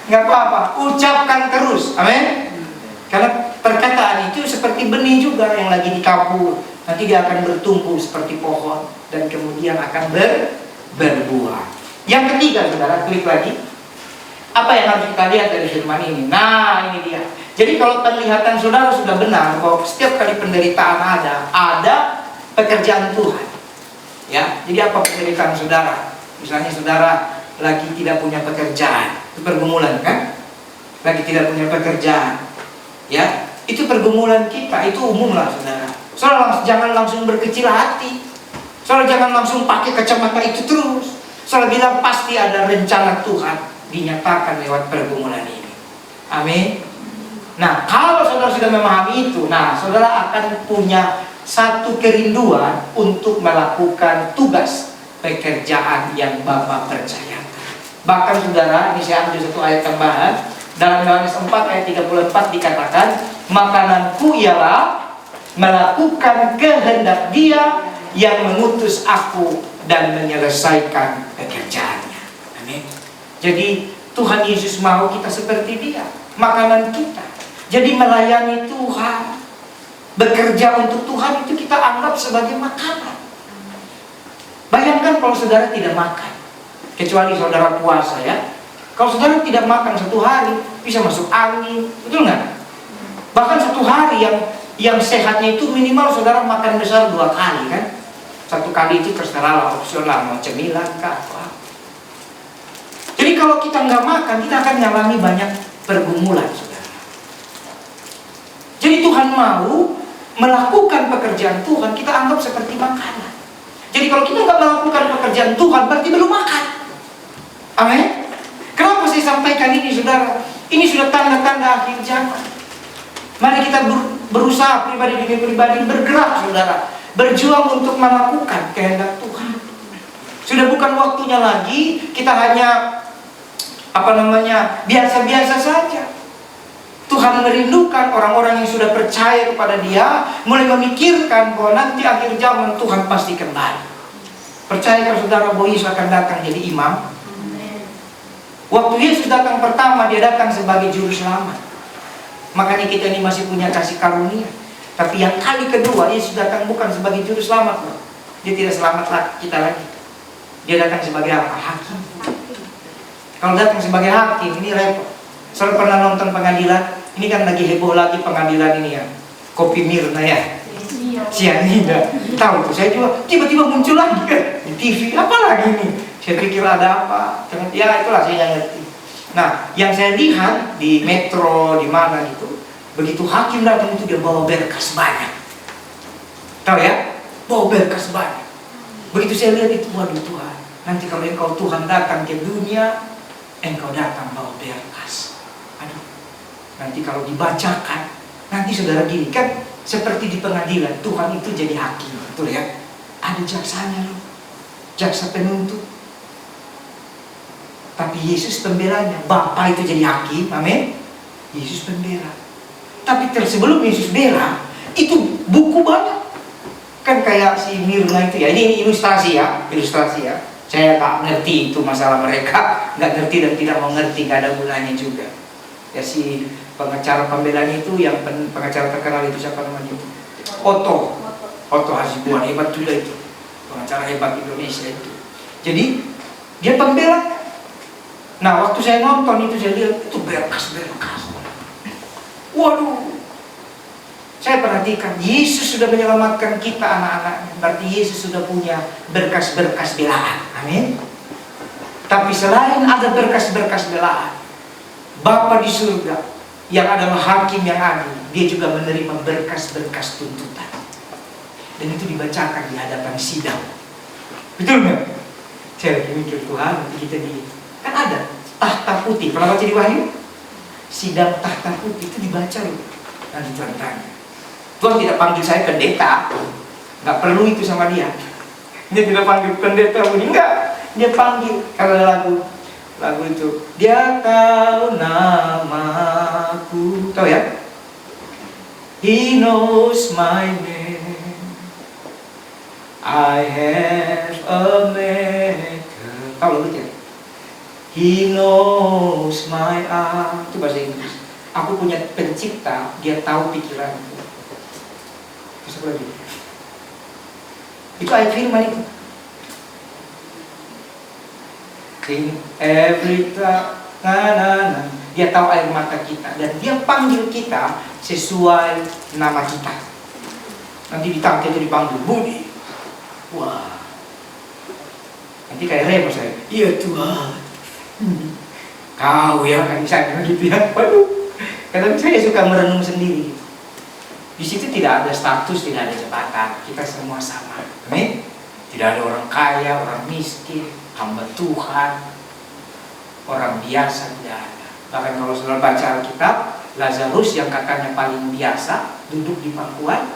nggak apa-apa, ucapkan terus, amin. Karena perkataan itu seperti benih juga yang lagi dikabur, nanti dia akan bertumbuh seperti pohon dan kemudian akan berbuah. Yang ketiga, saudara, klik lagi. Apa yang harus kita lihat dari firman ini? Nah, ini dia. Jadi kalau penglihatan saudara sudah benar bahwa setiap kali penderitaan ada pekerjaan Tuhan. Ya, jadi apa penderitaan saudara? Misalnya saudara lagi tidak punya pekerjaan, itu pergumulan kan? Lagi tidak punya pekerjaan, ya, itu pergumulan kita, itu umum lah saudara. Saudara jangan langsung berkecil hati. Saudara jangan langsung pakai kacamata itu terus. Saudara bilang pasti ada rencana Tuhan dinyatakan lewat pergumulan ini. Amin. Nah, kalau saudara sudah memahami itu, nah saudara akan punya satu kerinduan untuk melakukan tugas pekerjaan yang Bapa percayakan. Bahkan saudara, ini saya ambil satu ayat tambahan. Dalam Yohanes 4 ayat 34 dikatakan, makananku ialah melakukan kehendak Dia yang mengutus aku dan menyelesaikan pekerjaannya. Amin. Jadi Tuhan Yesus mau kita seperti Dia, makanan kita. Jadi melayani Tuhan, bekerja untuk Tuhan itu kita anggap sebagai makanan. Bayangkan kalau saudara tidak makan, kecuali saudara puasa ya. Kalau saudara tidak makan 1 hari, bisa masuk angin, betul nggak? Bahkan 1 hari yang sehatnya itu minimal saudara makan besar 2 kali kan? 1 kali itu terserah lah, opsional, mau cemilan kah apa. Jadi kalau kita nggak makan, kita akan mengalami banyak pergumulan saudara. Jadi Tuhan mau melakukan pekerjaan Tuhan, kita anggap seperti makanan. Jadi kalau kita nggak melakukan pekerjaan Tuhan, berarti belum makan. Amin. Kenapa saya sampaikan ini saudara? Ini sudah tanda-tanda akhir zaman. Mari kita berusaha pribadi demi pribadi bergerak saudara, berjuang untuk melakukan kehendak Tuhan. Sudah bukan waktunya lagi kita hanya biasa-biasa saja. Tuhan merindukan orang-orang yang sudah percaya kepada Dia, mulai memikirkan bahwa nanti akhir zaman Tuhan pasti kembali. Percayakah saudara bahwa Yesus akan datang jadi imam? Waktu Yesus datang pertama, Dia datang sebagai juru selamat. Makanya kita ini masih punya kasih karunia. Tapi yang kali kedua, Yesus datang bukan sebagai juru selamat, loh. Dia tidak selamat kita lagi. Dia datang sebagai apa? Hakim. Kalau datang sebagai hakim, ini repot. Saudara pernah nonton pengadilan? Ini kan lagi heboh lagi pengadilan ini ya, kopi Mirna ya, sianida. Tahu tuh, saya juga tiba-tiba muncul lagi kan di TV. Apa lagi nih? Saya pikir ada apa? Ya itulah saya nggak ngerti. Nah, yang saya lihat di Metro di mana gitu, begitu hakim datang itu dia bawa berkas banyak. Tahu ya? Bawa berkas banyak. Begitu saya lihat itu, waduh Tuhan, nanti kalau Engkau Tuhan datang ke dunia, engkau datang bawa berkas. Aduh, nanti kalau dibacakan, nanti saudara gini kan, seperti di pengadilan, Tuhan itu jadi hakim, betul ya? Ada jaksanya loh, jaksa penuntut. Tapi Yesus pembelanya, Bapa itu jadi hakim, amin. Yesus pembela. Tapi sebelum Yesus bela, itu buku banyak. Kan kayak si Mirna itu ya, ini ilustrasi ya. Saya tak ngerti itu masalah mereka, nggak ngerti dan tidak mau ngerti, nggak ada gunanya juga. Ya si pengacara pembelanya itu, yang pengacara terkenal itu siapa namanya itu? Otto Hasibuan, hebat juga itu, pengacara hebat Indonesia itu. Jadi dia pembela. Nah waktu saya nonton itu, saya lihat itu berkas-berkas. Waduh, saya perhatikan Yesus sudah menyelamatkan kita anak-anaknya, berarti Yesus sudah punya berkas-berkas belaan, amin. Tapi selain ada berkas-berkas belaan, Bapa di surga yang adalah hakim yang adil, dia juga menerima berkas-berkas tuntutan, dan itu dibacakan di hadapan sidang. Betul nggak? Saya lagi mikir, Tuhan, nanti kita kan ada tahta putih, pernah baca di Wahyu? Sidang tahta putih itu dibaca loh, dan ditanya. Tuhan tidak panggil saya pendeta, nggak perlu itu sama dia. Dia tidak panggil pendeta, enggak. Dia panggil karena lagu itu. Dia tahu namaku, tahu ya? He knows my name. I have a maker. Tahu lagu itu ya? He knows my heart. Itu bahasa Inggris. Aku punya pencipta, dia tahu pikiranku. Terus apa lagi? Itu ayat firman itu. In every time, dia tahu air mata kita, dan dia panggil kita sesuai nama kita. Nanti ditangkap itu dipanggil Budi. Wah. Nanti kayak Remo saya. Iya Tuhan. Kau ya kan misalnya gitu ya. Waduh. Kadang saya suka merenung sendiri. Di situ tidak ada status, tidak ada jabatan. Kita semua sama. Amin. Tidak ada orang kaya, orang miskin, hamba Tuhan, orang biasa, tidak ada. Bahkan kalau saudara baca Alkitab, Lazarus yang katanya paling biasa duduk di pangkuan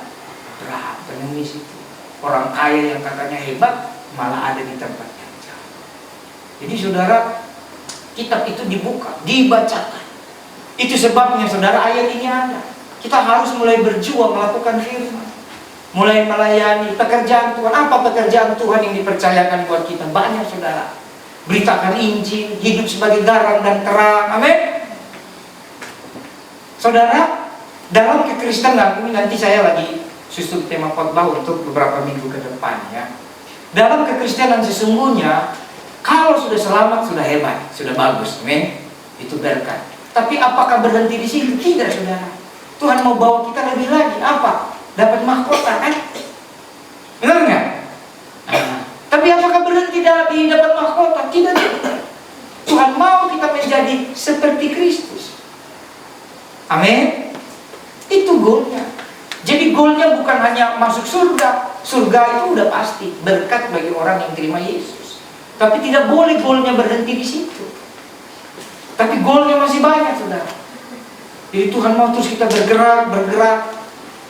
Abraham, pengemis itu. Orang kaya yang katanya hebat malah ada di tempat yang jauh. Jadi saudara, kitab itu dibuka, dibacakan. Itu sebabnya saudara ayat ini ada. Kita harus mulai berjuang melakukan firman, mulai melayani pekerjaan Tuhan. Apa pekerjaan Tuhan yang dipercayakan buat kita? Banyak saudara. Beritakan Injil, hidup sebagai garam dan terang. Amin. Saudara, dalam kekristenan ini nanti saya lagi susun tema khotbah untuk beberapa minggu ke depan ya. Dalam kekristenan sesungguhnya, kalau sudah selamat sudah hebat, sudah bagus, amin. Itu berkat. Tapi apakah berhenti di sini? Tidak, saudara. Tuhan mau bawa kita lebih lagi. Apa? Dapat mahkota kan? Benar nggak? Tapi apakah berhenti di dapat mahkota? Tidak. Tuhan mau kita menjadi seperti Kristus. Amin. Itu goalnya. Jadi goalnya bukan hanya masuk surga. Surga itu udah pasti berkat bagi orang yang terima Yesus. Tapi tidak boleh goalnya berhenti di situ. Tapi goalnya masih banyak, saudara. Jadi Tuhan mau terus kita bergerak.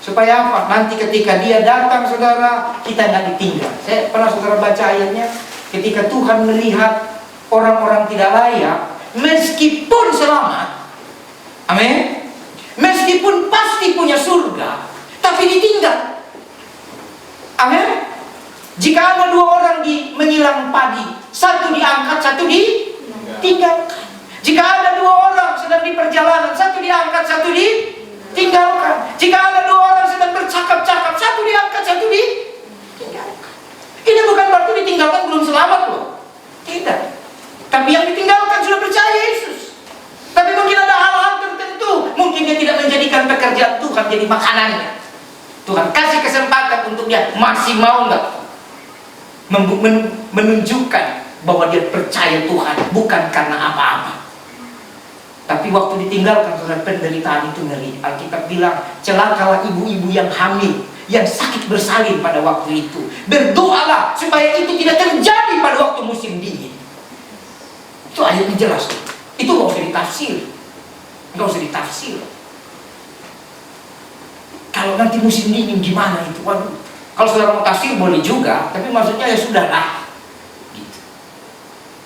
Supaya apa? Nanti ketika dia datang, saudara, kita nggak ditinggal. Saya pernah saudara baca ayatnya, ketika Tuhan melihat orang-orang tidak layak, meskipun selamat, amin, meskipun pasti punya surga, tapi ditinggal. Amin. Jika ada dua orang menyilang padi, satu diangkat, satu ditinggalkan. Jika ada dua orang sedang di perjalanan, satu diangkat, satu ditinggalkan. Jika ada dua orang sedang bercakap-cakap, satu diangkat, satu ditinggalkan. Ini bukan berarti ditinggalkan belum selamat loh. Tidak. Tapi yang ditinggalkan sudah percaya Yesus. Tapi mungkin ada hal-hal tertentu, mungkin dia tidak menjadikan pekerjaan Tuhan jadi makanannya. Tuhan kasih kesempatan untuk dia, masih mau nggak menunjukkan bahwa dia percaya Tuhan, bukan karena apa-apa. Tapi waktu ditinggalkan, saudara, penderitaan itu ngeri. Alkitab bilang, celakalah ibu-ibu yang hamil, yang sakit bersalin pada waktu itu. Berdoalah supaya itu tidak terjadi pada waktu musim dingin. Itu ayatnya jelas. Itu nggak usah ditafsir. Nggak usah ditafsir. Kalau nanti musim dingin gimana itu? Waduh. Kalau saudara mau tafsir boleh juga, tapi maksudnya ya sudahlah. Gitu.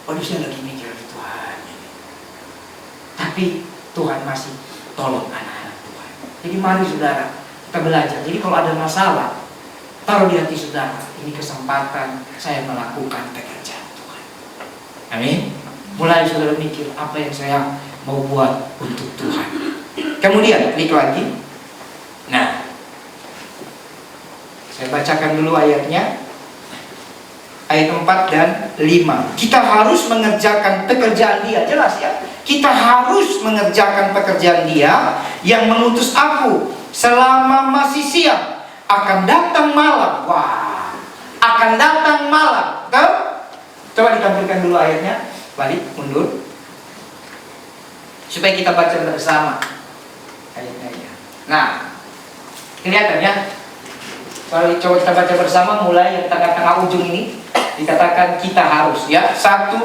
Waduh, saya lagi mikir Tuhan. Tapi Tuhan masih tolong anak-anak Tuhan. Jadi mari saudara kita belajar. Jadi kalau ada masalah, taruh di hati saudara. Ini kesempatan saya melakukan pekerjaan Tuhan. Amin. Mulai saudara mikir apa yang saya mau buat untuk Tuhan. Kemudian klik lagi. Nah, saya bacakan dulu ayatnya. Ayat 4 dan 5. Kita harus mengerjakan pekerjaan Dia. Jelas ya. Kita harus mengerjakan pekerjaan Dia yang mengutus aku selama masih siang. Akan datang malam. Wah, akan datang malam. Betul? Coba ditampilkan dulu ayatnya. Balik, mundur, supaya kita baca bersama ayatnya ya. Nah, kelihatan ya. Kalau coba kita baca bersama, mulai yang tengah-tengah ujung ini dikatakan kita harus ya. 1,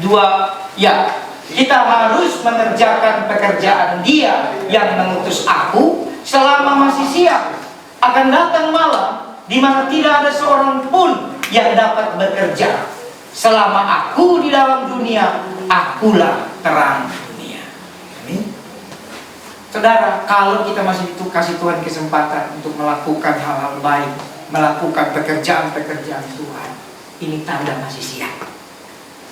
2, ya. Kita harus mengerjakan pekerjaan Dia yang mengutus aku selama masih siang. Akan datang malam di mana tidak ada seorang pun yang dapat bekerja. Selama aku di dalam dunia, akulah terang dunia. Amin. Saudara, kalau kita masih kasih Tuhan kesempatan untuk melakukan hal-hal baik, melakukan pekerjaan-pekerjaan Tuhan, ini tanda masih siang.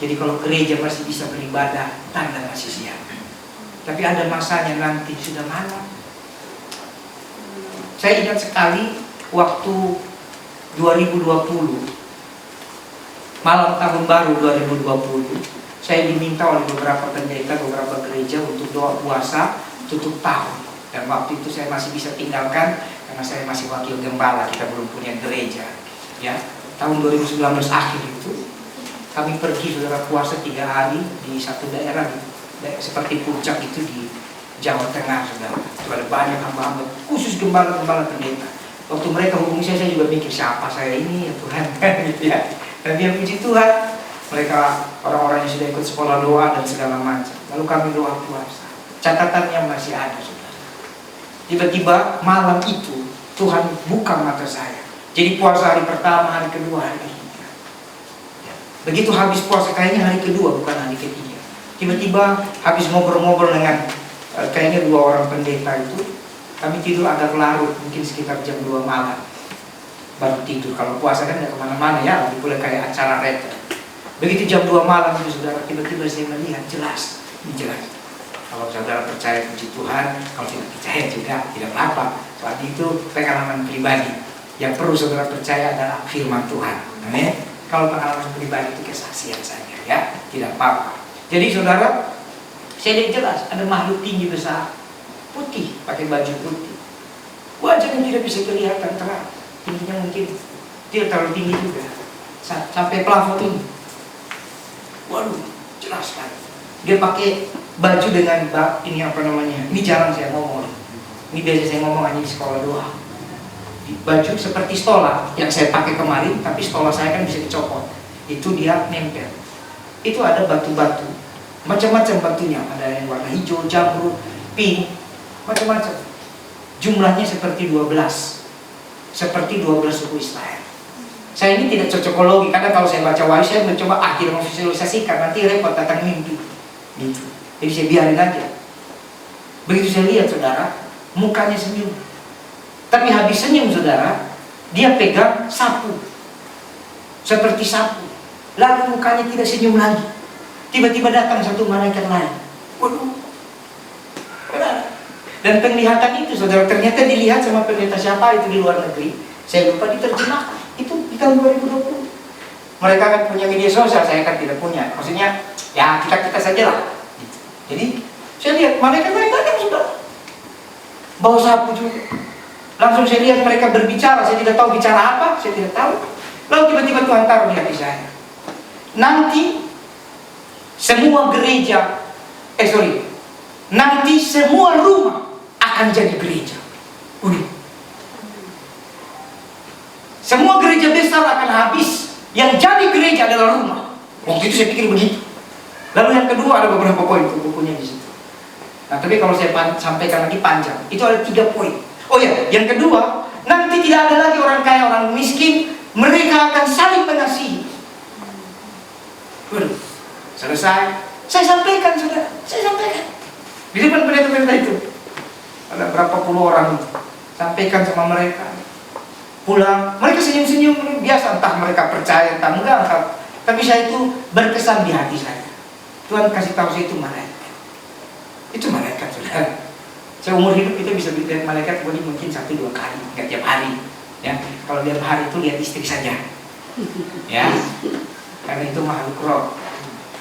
Jadi kalau gereja masih bisa beribadah, tanda masih siang. Tapi ada masanya nanti sudah malam. Saya ingat sekali waktu 2020, malam tahun baru 2020, saya diminta oleh beberapa pendeta, beberapa gereja untuk doa puasa tutup tahun. Dan waktu itu saya masih bisa tinggalkan karena saya masih wakil gembala, kita belum punya gereja. Ya, tahun 2019 akhir itu kami pergi saudara puasa 3 hari di satu daerah seperti Puncak itu di Jawa Tengah, saudara. Itu ada banyak hamba-hamba, khusus gembala-gembala pendeta. Waktu mereka hubungi saya juga mikir siapa saya ini ya Tuhan, gitu ya. Dan dia puji Tuhan, mereka orang-orang yang sudah ikut sekolah doa dan segala macam. Lalu kami doa puasa. Catatannya masih ada, saudara. Tiba-tiba malam itu Tuhan buka mata saya. Jadi puasa hari pertama, hari kedua, hari ketiga. Begitu habis puasa, kayaknya hari kedua bukan hari ketiga. Tiba-tiba habis ngobrol-ngobrol dengan kayaknya 2 orang pendeta itu, kami tidur agak larut, mungkin sekitar jam 2 malam baru tidur. Kalau puasa kan nggak kemana-mana ya, lebih boleh kayak acara retret. Begitu jam 2 malam itu saudara, tiba-tiba saya melihat jelas, ini jelas. Kalau saudara percaya puji Tuhan, kalau tidak percaya juga tidak apa-apa. Soalnya itu pengalaman pribadi. Yang perlu saudara percaya adalah firman Tuhan. Amin. Kalau pengalaman pribadi itu kesaksian saja ya, tidak apa-apa. Jadi saudara, saya lihat jelas ada makhluk tinggi besar, putih, pakai baju putih. Wajahnya tidak bisa kelihatan terang, tingginya mungkin tidak terlalu tinggi juga, sampai plafon ini. Waduh, jelas kan. Dia pakai baju dengan ini apa namanya? Ini jarang saya ngomong. Ini biasa saya ngomong hanya di sekolah doa. Baju seperti stola yang saya pakai kemarin, tapi stola saya kan bisa dicopot. Itu dia nempel. Itu ada batu-batu, macam-macam batunya. Ada yang warna hijau, jamrud, pink, macam-macam. Jumlahnya seperti 12. Seperti 12 suku Israel. Saya ini tidak cocokologi, karena kalau saya baca Wahyu, saya mencoba akhirnya memvisualisasikan, nanti repot datang mimpi. Gitu. Jadi saya biarin aja. Begitu saya lihat saudara, mukanya senyum. Tapi habis senyum saudara, dia pegang sapu. Seperti sapu. Lalu mukanya tidak senyum lagi. Tiba-tiba datang satu malaikat lain. Waduh. Saudara. Dan penglihatan itu saudara, ternyata dilihat sama pendeta siapa itu di luar negeri. Saya lupa diterjemahkan. Itu di tahun 2020. Mereka kan punya media sosial, saya kan tidak punya. Maksudnya, ya kita saja lah. Jadi, saya lihat malaikat lain datang sudah. Bawa sapu juga. Langsung saya lihat mereka berbicara. Saya tidak tahu bicara apa, saya tidak tahu. Lalu tiba-tiba Tuhan taruh di hati saya. Nanti semua gereja, nanti semua rumah akan jadi gereja. Semua gereja besar akan habis. Yang jadi gereja adalah rumah. Waktu itu saya pikir begitu. Lalu yang kedua ada beberapa poin bukunya di situ. Nah, tapi kalau saya sampaikan lagi panjang. Itu ada 3 poin. Oh ya, yang kedua, nanti tidak ada lagi orang kaya, orang miskin. Mereka akan saling mengasihi. Waduh, selesai. Saya sampaikan, saudara. Saya sampaikan. Di depan pendeta-pendeta itu. Ada berapa puluh orang. Sampaikan sama mereka. Pulang, mereka senyum-senyum biasa. Entah mereka percaya, entah enggak. Tapi saya itu berkesan di hati saya. Tuhan kasih tahu saya itu malaikat. Itu malaikat, saudara. Saya umur hidup kita bisa lihat malaikat mungkin 1-2 kali, nggak tiap hari. Ya, kalau tiap hari itu lihat istri saja. Ya, karena itu makhluk roh.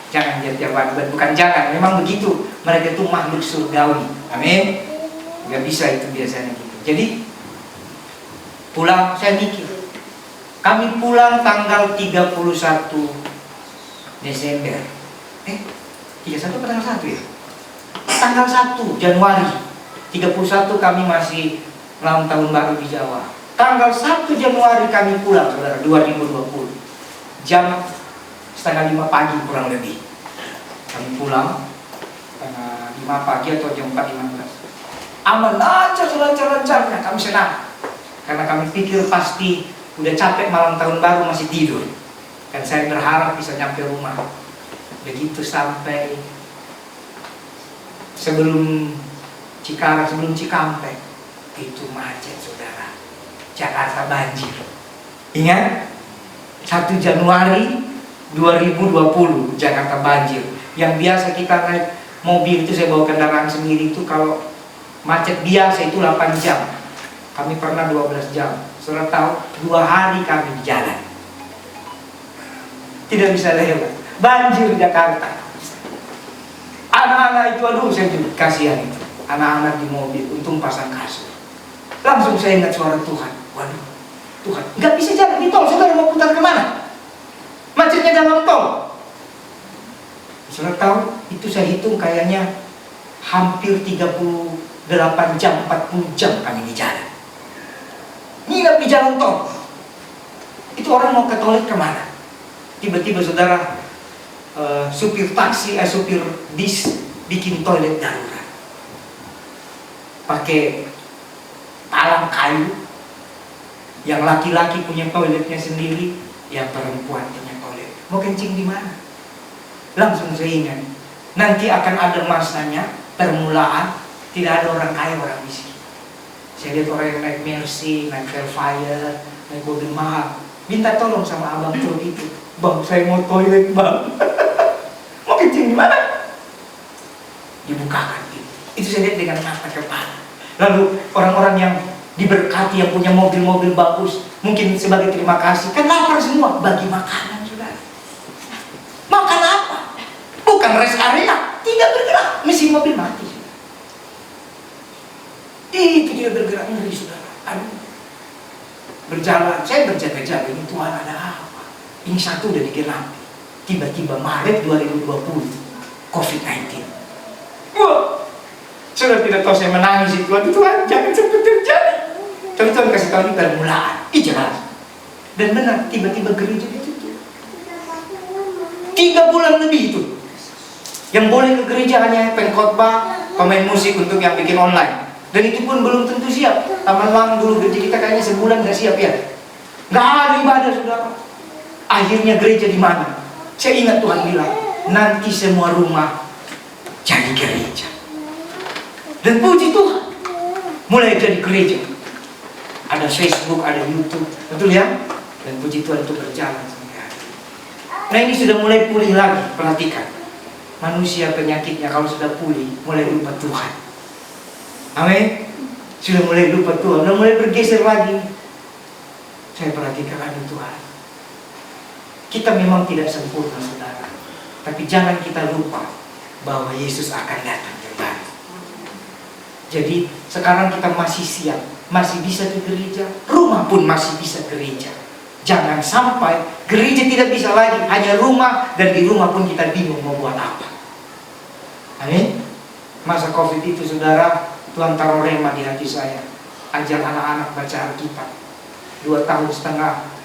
Jangan lihat tiap hari, bukan jangan, memang begitu. Mereka itu makhluk surgawi. Amin. Nggak bisa itu biasanya gitu. Jadi pulang, saya mikir. Kami pulang tanggal 31 Desember. 31 atau tanggal 1 ya? Tanggal 1 Januari 31 kami masih malam tahun baru di Jawa. Tanggal 1 Januari kami pulang, saudara, 2020. Jam 4:30 pagi kurang lebih. Kami pulang tanggal 5 pagi atau jam 4:15. Aman lancar, selancar-lancarnya. Kami senang. Karena kami pikir pasti udah capek malam tahun baru masih tidur. Dan saya berharap bisa nyampe rumah. Begitu sampai sebelum Cikarang, sebelum Cikampek, itu macet, saudara. Jakarta banjir. Ingat? 1 Januari 2020 Jakarta banjir. Yang biasa kita naik mobil itu, saya bawa kendaraan sendiri itu, kalau macet biasa itu 8 jam. Kami pernah 12 jam. Saudara tahu, 2 hari kami di jalan. Tidak bisa lewat. Banjir Jakarta. Anak-anak itu, aduh, saya juga kasihan itu. Anak-anak di mobil, untung pasang kasur. Langsung saya ingat suara Tuhan. Waduh, Tuhan, nggak bisa jalan di tol. Saudara mau putar kemana? Macetnya dalam tol. Saudara tahu, itu saya hitung kayaknya hampir 38 jam, 40 jam kami di jalan. Nginap di jalan tol. Itu orang mau ke toilet kemana? Tiba-tiba saudara, supir taksi, supir bis bikin toilet darurat. Pakai talang kayu. Yang laki-laki punya toiletnya sendiri, yang perempuan punya toilet. Mau kencing di mana? Langsung saya ingat, nanti akan ada masanya, permulaan, tidak ada orang kaya, orang miskin. Saya lihat orang yang naik Mercy, naik Velfire, naik mobil mahal, minta tolong sama abang truk itu. Bang, saya mau toilet, bang. Mau kencing di mana? Dibukakan itu. Itu saya lihat dengan mata kepala. Lalu orang-orang yang diberkati, yang punya mobil-mobil bagus, mungkin sebagai terima kasih, kan lapar semua, bagi makanan, saudara. Makan apa? Bukan rest area, tidak bergerak, mesin mobil mati, saudara. Itu tidak bergerak, ngeri, saudara. Aduh. Berjalan, saya berjaga-jaga, ini Tuhan ada apa? Ini 1 udah digelar. Tiba-tiba Maret 2020, COVID-19. Wah, sudah tidak tahu, saya menangis itu. Aduh Tuhan, jangan sampai terjadi. Tapi Tuhan kasih tahu ini permulaan. Jelas. Dan benar, tiba-tiba gereja ditutup. 3 bulan lebih itu. Yang boleh ke gereja hanya pengkhotbah, pemain musik untuk yang bikin online. Dan itu pun belum tentu siap. Taman Lang dulu gereja kita kayaknya sebulan gak siap ya. Gak ada ibadah, saudara. Akhirnya gereja di mana? Saya ingat Tuhan bilang, nanti semua rumah jadi gereja. Dan puji Tuhan, mulai jadi gereja. Ada Facebook, ada YouTube, betul ya? Dan puji Tuhan itu berjalan sampai hari ini. Nah, ini sudah mulai pulih lagi. Perhatikan, manusia penyakitnya kalau sudah pulih, mulai lupa Tuhan. Amin. Sudah mulai lupa Tuhan, sudah mulai bergeser lagi. Saya perhatikan, aduh Tuhan, kita memang tidak sempurna, saudara. Tapi jangan kita lupa bahwa Yesus akan datang kembali. Jadi sekarang kita masih siap, masih bisa ke gereja, rumah pun masih bisa gereja. Jangan sampai gereja tidak bisa lagi, hanya rumah, dan di rumah pun kita bingung mau buat apa. Amin. Masa COVID itu, saudara, Tuhan taruh rema di hati saya. Ajar anak-anak baca Alkitab. 2,5 tahun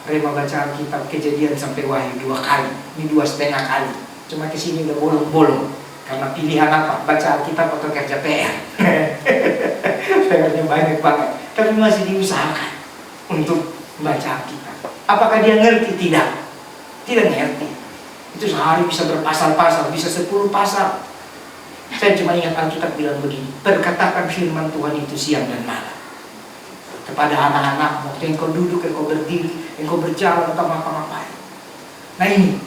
rema baca Alkitab, Kejadian sampai Wahyu 2 kali. Ini 2,5 kali. Cuma kesini udah bolong-bolong. Karena pilihan apa? Baca Alkitab atau kerja PR. PR-nya banyak banget. Tapi masih diusahakan untuk baca Alkitab. Apakah dia ngerti? Tidak. Tidak ngerti. Itu sehari bisa berpasal-pasal, bisa 10 pasal. Saya cuma ingat Alkitab bilang begini, perkatakan firman Tuhan itu siang dan malam. Kepada anak-anak, waktu engkau duduk, engkau berdiri, engkau berjalan atau ngapa-ngapain. Nah ini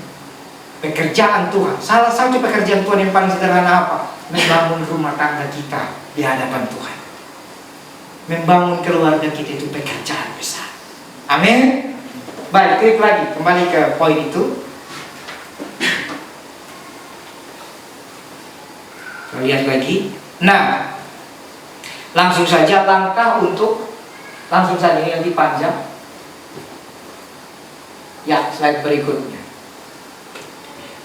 pekerjaan Tuhan. Salah satu pekerjaan Tuhan yang paling sederhana apa? Membangun rumah tangga kita di hadapan Tuhan. Membangun keluarga kita itu pekerjaan besar. Amin. Baik, klik lagi, kembali ke poin itu. Lihat lagi. Nah, langsung saja langkah untuk, langsung saja ini lebih panjang. Ya, slide berikutnya.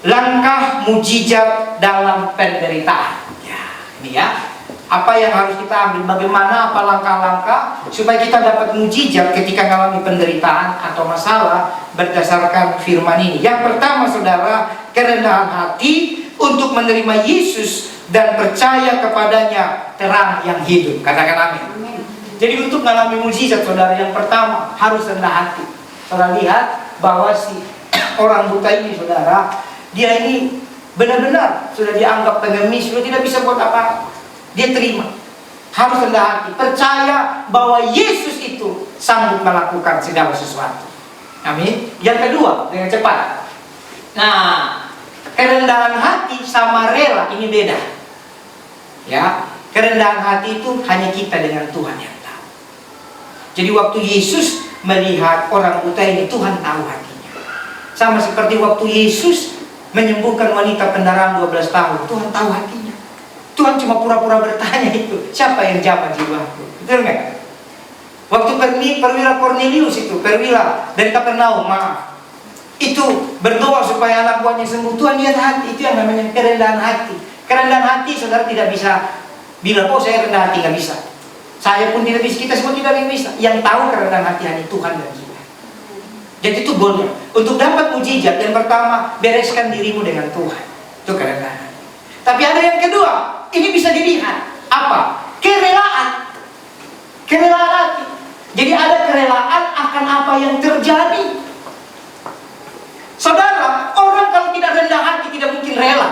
Langkah mujizat dalam penderitaan. Ya, ini ya. Apa yang harus kita ambil? Bagaimana apa langkah-langkah supaya kita dapat mujizat ketika mengalami penderitaan atau masalah berdasarkan firman ini. Yang pertama, saudara, kerendahan hati untuk menerima Yesus dan percaya kepadanya terang yang hidup. Katakan amin. Jadi untuk mengalami mujizat, saudara, yang pertama harus rendah hati. Saudara lihat bahwa si orang buta ini, saudara, dia ini benar-benar sudah dianggap pengemis, sudah tidak bisa buat apa. Dia terima. Harus rendah hati, percaya bahwa Yesus itu sanggup melakukan segala sesuatu. Amin. Yang kedua, dengan cepat. Nah, kerendahan hati sama rela ini beda. Ya, kerendahan hati itu hanya kita dengan Tuhan yang tahu. Jadi waktu Yesus melihat orang buta ini, Tuhan tahu hatinya. Sama seperti waktu Yesus menyembuhkan wanita pendarahan 12 tahun, Tuhan tahu hatinya. Tuhan cuma pura-pura bertanya itu, siapa yang jamah jiwaku? Betul nggak? Waktu perwira Cornelius itu, perwira dari Kapernaum, maaf, itu berdoa supaya anak buahnya sembuh. Tuhan lihat hati, itu yang namanya kerendahan hati. Kerendahan hati, saudara tidak bisa bilang, oh saya rendah hati, nggak bisa. Saya pun tidak bisa, kita semua tidak bisa. Yang tahu kerendahan hati hanya Tuhan dan kita. Jadi itu goalnya. Untuk dapat mujizat, yang pertama, bereskan dirimu dengan Tuhan. Itu kerendahan hati. Tapi ada yang kedua, ini bisa dilihat. Apa? Kerelaan. Kerelaan hati. Jadi ada kerelaan akan apa yang terjadi. Saudara, orang kalau tidak rendah hati tidak mungkin rela.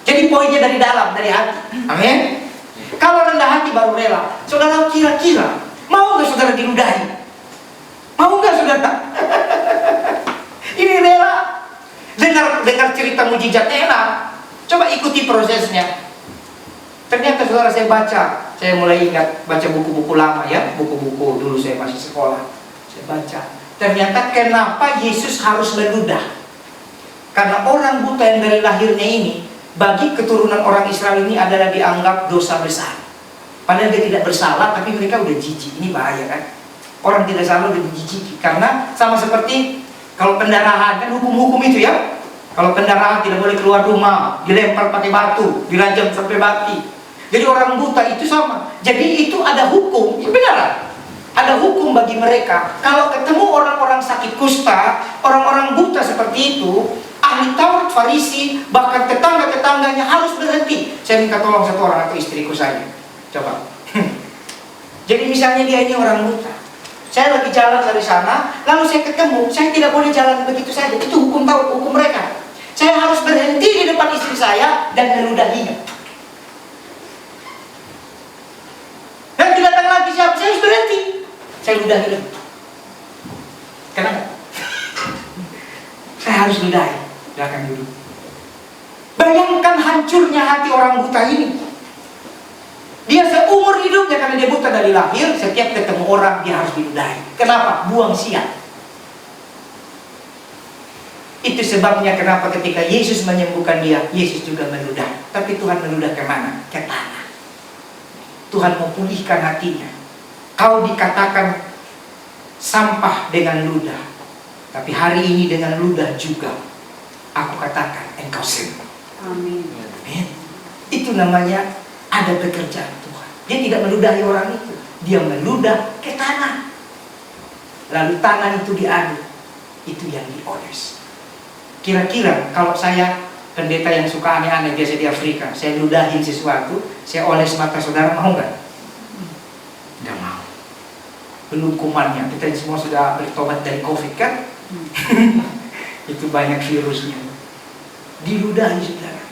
Jadi poinnya dari dalam, dari hati. Amin. Kalau rendah hati baru rela. Saudara kira-kira mau nggak saudara diludahi? Mau nggak saudara? Ini rela. Dengar cerita mujizatnya enak. Coba ikuti prosesnya. Ternyata saudara, saya baca, saya mulai ingat baca buku-buku lama ya, buku-buku dulu saya masih sekolah. Saya baca. Ternyata kenapa Yesus harus meludah? Karena orang buta yang dari lahirnya ini, bagi keturunan orang Israel ini adalah dianggap dosa besar. Padahal dia tidak bersalah, tapi mereka udah jijik. Ini bahaya kan? Orang tidak salah udah dijijiki. Karena sama seperti kalau pendarahan, kan hukum-hukum itu ya. Kalau pendarahan tidak boleh keluar rumah, dilempar pakai batu, dirajam sampai mati. Jadi orang buta itu sama. Jadi itu ada hukum, benar. Ada hukum bagi mereka. Kalau ketemu orang-orang sakit kusta, orang-orang buta seperti itu, ahli Taurat, Farisi, bahkan tetangga-tetangganya harus berhenti. Saya minta tolong satu orang atau istriku saya. Coba. Jadi misalnya dia ini orang buta. Saya lagi jalan dari sana, lalu saya ketemu, saya tidak boleh jalan begitu saja. Itu hukum Taurat, hukum mereka. Saya harus berhenti di depan istri saya dan meludahinya. Nanti datang lagi siapa? Saya harus berhenti. Saya ludahi lagi. Kenapa? Saya harus ludahi. Silakan dulu. Bayangkan hancurnya hati orang buta ini. Dia seumur hidupnya, karena dia buta dari lahir, setiap ketemu orang dia harus diludahi. Kenapa? Buang siang. Itu sebabnya kenapa ketika Yesus menyembuhkan dia, Yesus juga meludah. Tapi Tuhan meludah kemana? Ke tanah. Tuhan mau pulihkan hatinya. Kau dikatakan sampah dengan ludah, tapi hari ini dengan ludah juga aku katakan engkau sembuh. Amin. Itu namanya ada pekerjaan Tuhan. Dia tidak meludahi orang itu, dia meludah ke tanah. Lalu tanah itu diaduk, itu yang dioles. Kira-kira kalau saya pendeta yang suka aneh-aneh biasa di Afrika, saya ludahin sesuatu, saya oles mata saudara, mau nggak? Nggak mau. Belum kumannya, kita semua sudah bertobat dari COVID kan? Itu banyak virusnya. Diludahi saudara.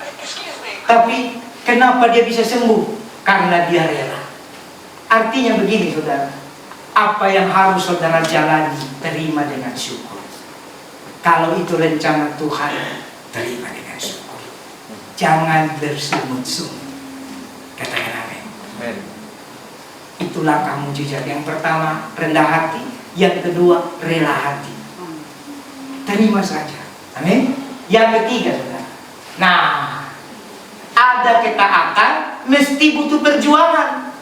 Tapi kenapa dia bisa sembuh? Karena dia rela. Artinya begini saudara, apa yang harus saudara jalani, terima dengan syukur. Kalau itu rencana Tuhan, terima dengan syukur. Jangan bersungut-sungut. Katakan amin. Itulah kamu mujizat. Yang pertama rendah hati, yang kedua rela hati. Terima saja. Amin. Yang ketiga saudara, nah, ada ketaatan mesti butuh perjuangan.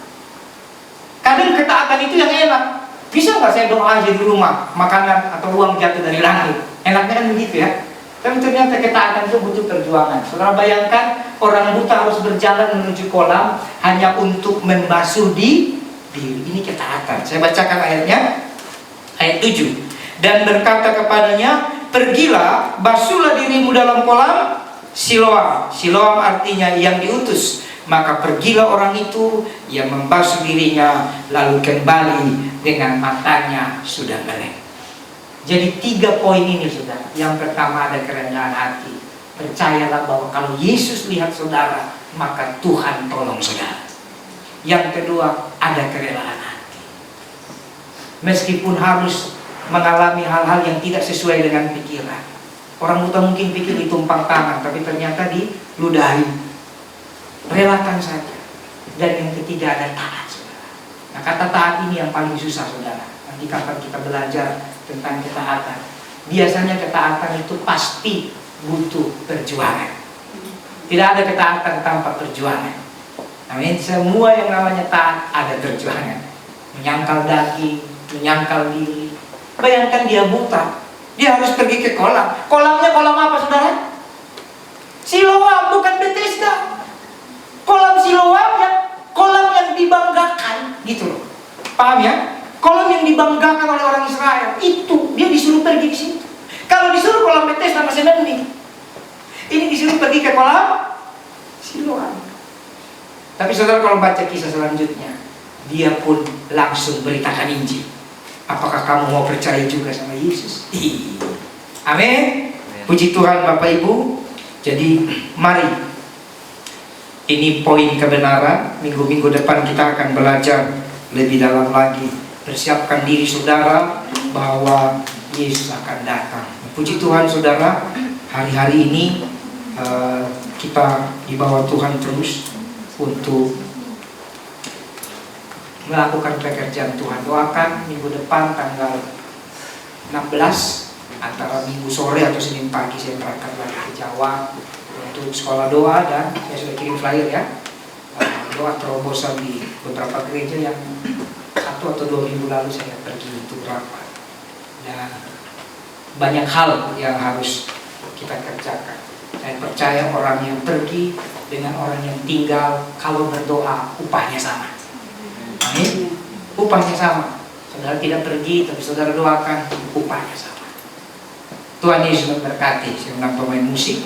Kadang ketaatan itu yang enak. Bisa nggak saya doa aja di rumah, makanan atau uang jatuh dari langit? Enaknya kan begitu ya. Tapi ternyata ketaatan itu butuh perjuangan. Saudara bayangkan orang buta harus berjalan menuju kolam hanya untuk membasuh diri. Ini ketaatan. Saya bacakan ayatnya, ayat 7. Dan berkata kepadanya, pergilah, basuhlah dirimu dalam kolam Siloam. Siloam artinya yang diutus. Maka pergilah orang itu, ia membasuh dirinya, lalu kembali dengan matanya sudah melek. Jadi 3 poin ini saudara. Yang pertama ada kerendahan hati. Percayalah bahwa kalau Yesus lihat saudara, maka Tuhan tolong saudara. Yang kedua ada kerelaan hati. Meskipun harus mengalami hal-hal yang tidak sesuai dengan pikiran. Orang buta mungkin pikir ditumpang tangan, tapi ternyata diludahi. Relakan saja. Dan yang ketiga ada taat saudara. Nah, kata taat ini yang paling susah saudara. Nanti kapan kita belajar tentang ketaatan. Biasanya ketaatan itu pasti butuh perjuangan. Tidak ada ketaatan tanpa perjuangan. Amin. Semua yang namanya taat ada perjuangan. Menyangkal daging, menyangkal diri. Bayangkan dia buta, dia harus pergi ke kolam. Kolamnya kolam apa saudara? Siloam, bukan Bethesda. Kolam Siloam kolam yang dibanggakan, gitu loh. Paham ya? Kolam yang dibanggakan oleh orang Israel, itu dia disuruh pergi ke situ. Kalau disuruh kolam Bethesda masih mending. Ini disuruh pergi ke kolam Siloam. Tapi saudara kalau baca kisah selanjutnya, dia pun langsung beritakan Injil. Apakah kamu mau percaya juga sama Yesus? Amin. Puji Tuhan Bapak Ibu. Jadi mari, ini poin kebenaran. Minggu-minggu depan kita akan belajar lebih dalam lagi. Persiapkan diri saudara bahwa Yesus akan datang. Puji Tuhan saudara, hari-hari ini kita dibawa Tuhan terus untuk melakukan pekerjaan Tuhan. Doakan minggu depan tanggal 16 antara minggu sore atau Senin pagi saya berangkat lagi ke Jawa untuk sekolah doa, dan saya sudah kirim flyer ya, doa terobosan di beberapa gereja yang 1 atau 2 minggu lalu saya pergi untuk rapat. Dan banyak hal yang harus kita kerjakan. Saya percaya orang yang pergi dengan orang yang tinggal, kalau berdoa upahnya sama. Amin. Upahnya sama. Saudara tidak pergi tapi saudara doakan, upahnya sama. Tuhan Yesus memberkati. Saya undang pemain musik.